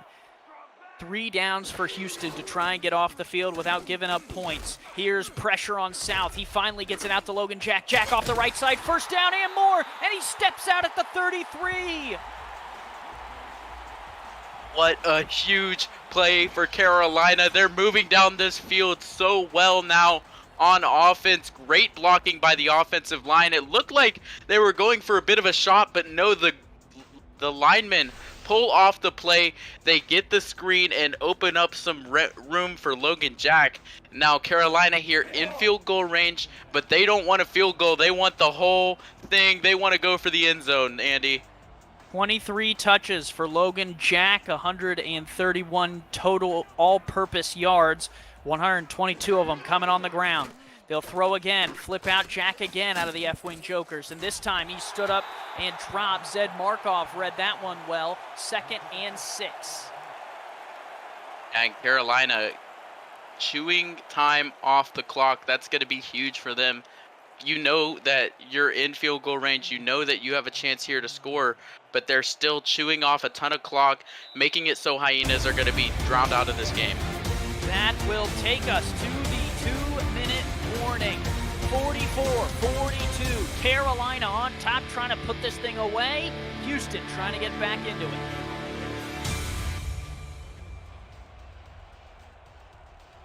3 downs for Houston to try and get off the field without giving up points. Here's pressure on South. He finally gets it out to Logan Jack. Jack off the right side, first down and more, and he steps out at the 33. What a huge play for Carolina. They're moving down this field so well now on offense. Great blocking by the offensive line. It looked like they were going for a bit of a shot, but no, the linemen pull off the play. They get the screen and open up some room for Logan Jack. Now Carolina here in field goal range, but they don't want a field goal. They want the whole thing. They want to go for the end zone, Andy. 23 touches for Logan Jack, 131 total all-purpose yards, 122 of them coming on the ground. They'll throw again, flip out Jack again out of the F-Wing Jokers, and this time he stood up and dropped. Zed Markov read that one well. 2nd and 6. And Carolina chewing time off the clock. That's going to be huge for them. You know that you're in field goal range. You know that you have a chance here to score, but they're still chewing off a ton of clock, making it so Hyenas are going to be drowned out of this game. That will take us to the 2-minute warning. 44-42. Carolina on top, trying to put this thing away. Houston trying to get back into it.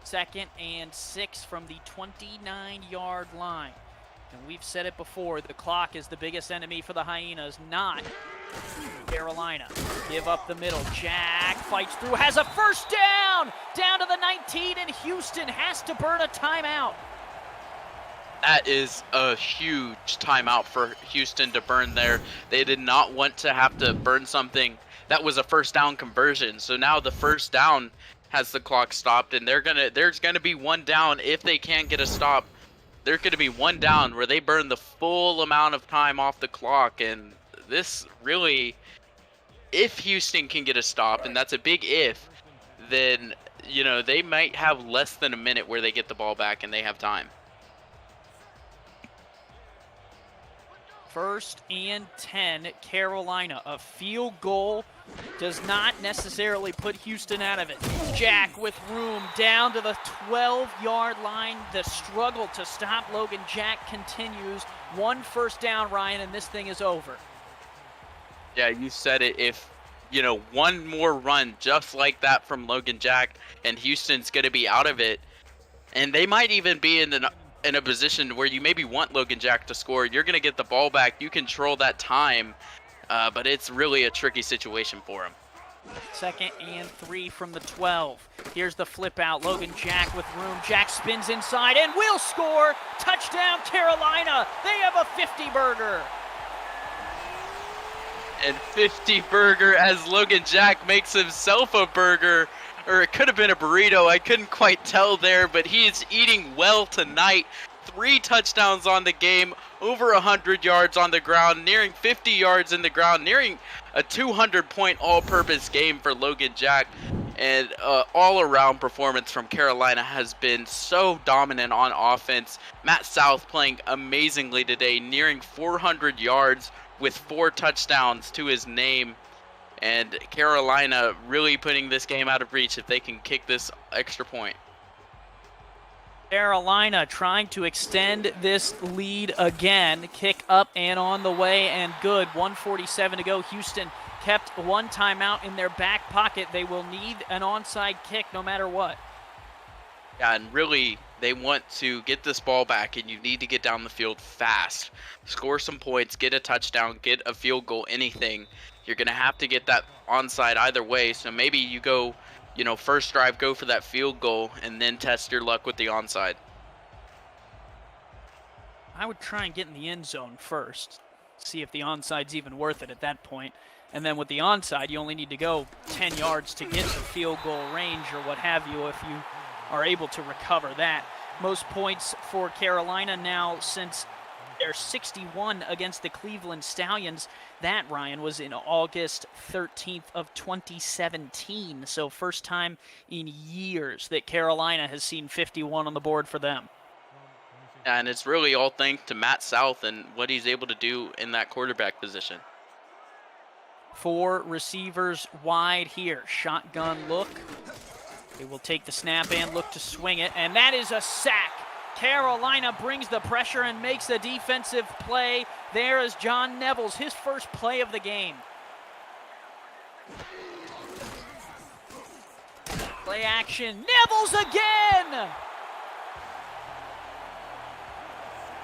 Second and 6 from the 29-yard line. And we've said it before, the clock is the biggest enemy for the Hyenas, not Carolina. Give up the middle. Jack fights through, has a first down! Down to the 19, and Houston has to burn a timeout. That is a huge timeout for Houston to burn there. They did not want to have to burn something that was a first down conversion. So now the first down has the clock stopped, and there's gonna be one down if they can't get a stop. There's going to be one down where they burn the full amount of time off the clock, and this really, if Houston can get a stop, and that's a big if, then, you know, they might have less than a minute where they get the ball back and they have time. 1st and 10, Carolina. A field goal does not necessarily put Houston out of it. Jack with room down to the 12-yard line. The struggle to stop Logan Jack continues. 1 first down, Ryan, and this thing is over. Yeah, you said it. If, you know, one more run just like that from Logan Jack, and Houston's going to be out of it, and they might even be in a position where you maybe want Logan Jack to score. You're going to get the ball back. You control that time, but it's really a tricky situation for him. 2nd and 3 from the 12. Here's the flip out. Logan Jack with room. Jack spins inside and will score. Touchdown, Carolina. They have a 50-burger. And 50-burger as Logan Jack makes himself a burger. Or it could have been a burrito. I couldn't quite tell there, but he is eating well tonight. 3 touchdowns on the game, over 100 yards on the ground, nearing 50 yards in the ground, nearing a 200-point all-purpose game for Logan Jack. And all-around performance from Carolina has been so dominant on offense. Matt South playing amazingly today, nearing 400 yards with 4 touchdowns to his name. And Carolina really putting this game out of reach if they can kick this extra point. Carolina trying to extend this lead again. Kick up and on the way and good. 1:47 to go. Houston kept 1 timeout in their back pocket. They will need an onside kick no matter what. Yeah, and really they want to get this ball back, and you need to get down the field fast. Score some points, get a touchdown, get a field goal, anything. You're going to have to get that onside either way, so maybe you go, you know, first drive, go for that field goal, and then test your luck with the onside. I would try and get in the end zone first, see if the onside's even worth it at that point. And then with the onside, you only need to go 10 yards to get to field goal range or what have you if you are able to recover that. Most points for Carolina now since their 61 against the Cleveland Stallions. That, Ryan, was in August 13th of 2017. So first time in years that Carolina has seen 51 on the board for them. And it's really all thanks to Matt South and what he's able to do in that quarterback position. 4 receivers wide here. Shotgun look. They will take the snap and look to swing it. And that is a sack. Carolina brings the pressure and makes a defensive play. There is John Nevels, his first play of the game. Play action. Nevels again!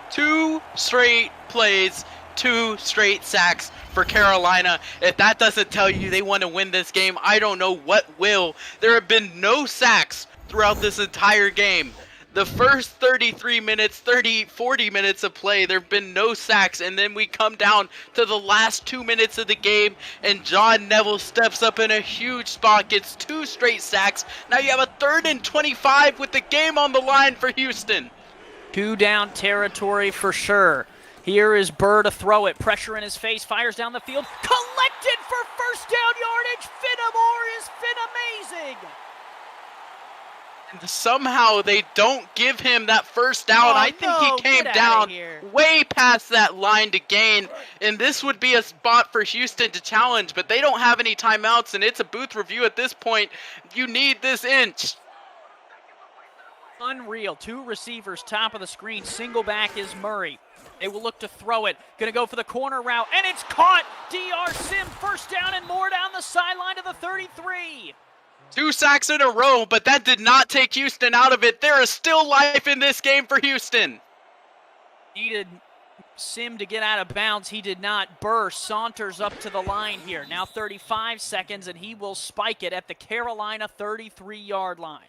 2 straight plays, 2 straight sacks for Carolina. If that doesn't tell you they want to win this game, I don't know what will. There have been no sacks throughout this entire game. The first 33 minutes, 40 minutes of play, there have been no sacks, and then we come down to the last 2 minutes of the game, and John Neville steps up in a huge spot, gets 2 straight sacks. Now you have a 3rd and 25 with the game on the line for Houston. Two down territory for sure. Here is Burr to throw it. Pressure in his face. Fires down the field. Collected for first down yardage. Finnemore has been amazing. And somehow they don't give him that first down. I think he came down way past that line to gain. And this would be a spot for Houston to challenge. But they don't have any timeouts. And it's a booth review at this point. You need this inch. Unreal. Two receivers, top of the screen. Single back is Murray. They will look to throw it. Going to go for the corner route. And it's caught. DR Sim first down and more down the sideline to the 33. 2 sacks in a row, but that did not take Houston out of it. There is still life in this game for Houston. Needed Sim to get out of bounds. He did not. Burr saunters up to the line here. Now 35 seconds, and he will spike it at the Carolina 33-yard line.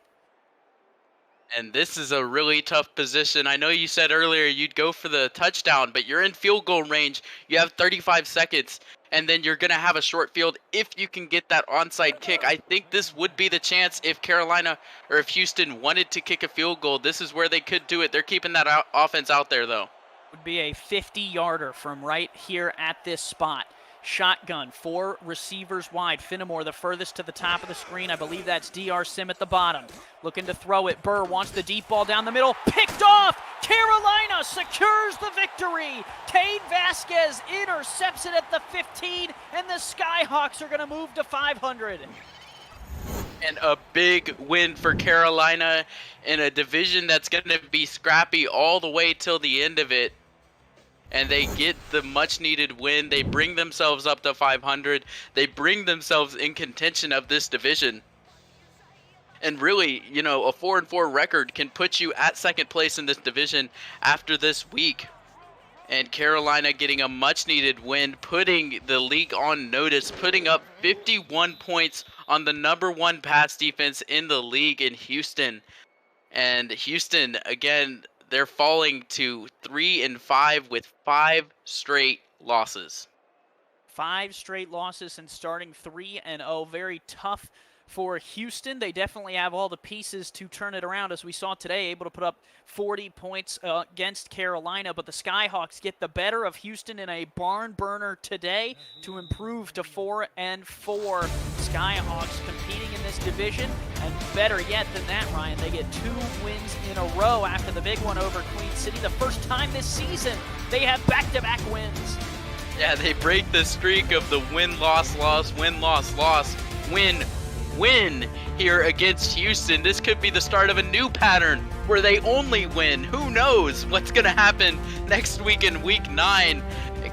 And this is a really tough position. I know you said earlier you'd go for the touchdown, but you're in field goal range. You have 35 seconds, and then you're going to have a short field if you can get that onside kick. I think this would be the chance if Carolina or if Houston wanted to kick a field goal. This is where they could do it. They're keeping that offense out there, though. Would be a 50-yarder from right here at this spot. Shotgun, 4 receivers wide. Finnemore the furthest to the top of the screen. I believe that's DR Sim at the bottom. Looking to throw it. Burr wants the deep ball down the middle. Picked off! Carolina secures the victory! Cade Vasquez intercepts it at the 15, and the Skyhawks are going to move to 500. And a big win for Carolina in a division that's going to be scrappy all the way till the end of it. And they get the much-needed win. They bring themselves up to 500. They bring themselves in contention of this division. And really, you know, a 4-4 record can put you at second place in this division after this week. And Carolina getting a much-needed win, putting the league on notice, putting up 51 points on the #1 pass defense in the league in Houston. And Houston, again, they're falling to 3-5 with 5 straight losses. 5 straight losses and starting 3-0. Very tough for Houston. They definitely have all the pieces to turn it around, as we saw today, able to put up 40 points against Carolina, but the Skyhawks get the better of Houston in a barn burner today to improve to 4-4. Skyhawks competing in this division, and better yet than that, Ryan, they get 2 wins in a row after the big one over Queen City. The first time this season they have back-to-back wins. Yeah, they break the streak of the win-loss-loss, win-loss-loss, win here against Houston. This could be the start of a new pattern where they only win. Who knows what's going to happen next week in week 9.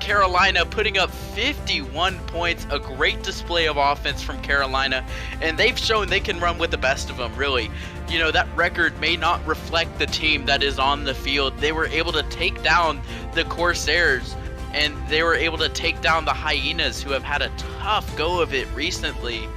Carolina putting up 51 points, a great display of offense from Carolina, and they've shown they can run with the best of them, really. You know, that record may not reflect the team that is on the field. They were able to take down the Corsairs, and they were able to take down the Hyenas, who have had a tough go of it recently.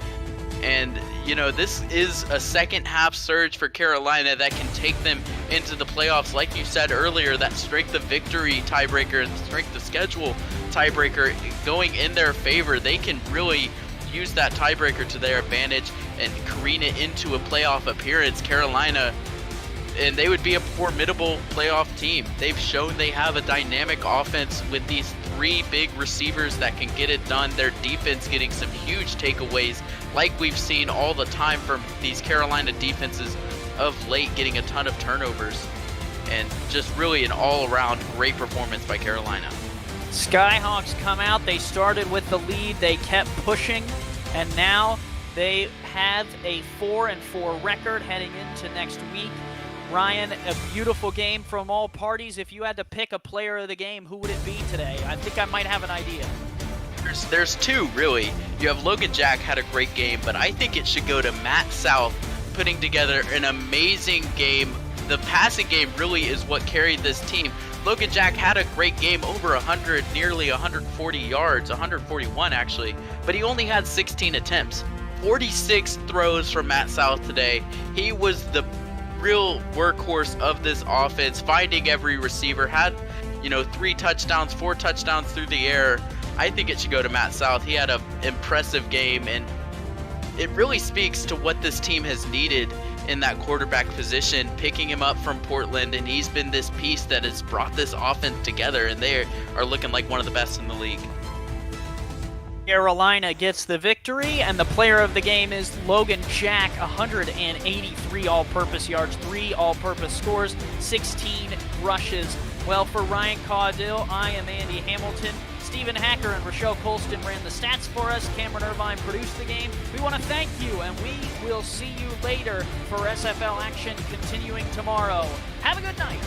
And, you know, this is a second half surge for Carolina that can take them into the playoffs. Like you said earlier, that strength of victory tiebreaker and strength of schedule tiebreaker going in their favor. They can really use that tiebreaker to their advantage and careen it into a playoff appearance. Carolina, and they would be a formidable playoff team. They've shown they have a dynamic offense with these 3 big receivers that can get it done. Their defense getting some huge takeaways, like we've seen all the time from these Carolina defenses of late, getting a ton of turnovers. And just really an all-around great performance by Carolina. Skyhawks come out. They started with the lead. They kept pushing, and now they have a 4-4 record heading into next week. Ryan, a beautiful game from all parties. If you had to pick a player of the game, who would it be today? I think I might have an idea. There's 2, really. You have Logan Jack had a great game, but I think it should go to Matt South, putting together an amazing game. The passing game really is what carried this team. Logan Jack had a great game, over 100, nearly 140 yards, 141 actually, but he only had 16 attempts. 46 throws from Matt South today. He was the real workhorse of this offense, finding every receiver, had, you know, 3 touchdowns, 4 touchdowns through the air. I think it should go to Matt South. He had an impressive game, and it really speaks to what this team has needed in that quarterback position, picking him up from Portland, and he's been this piece that has brought this offense together, and they are looking like one of the best in the league. Carolina gets the victory, and the player of the game is Logan Jack. 183 all-purpose yards, 3 all-purpose scores, 16 rushes. Well, for Ryan Caudill, I am Andy Hamilton. Stephen Hacker and Rochelle Colston ran the stats for us. Cameron Irvine produced the game. We want to thank you, and we will see you later for SFL action continuing tomorrow. Have a good night.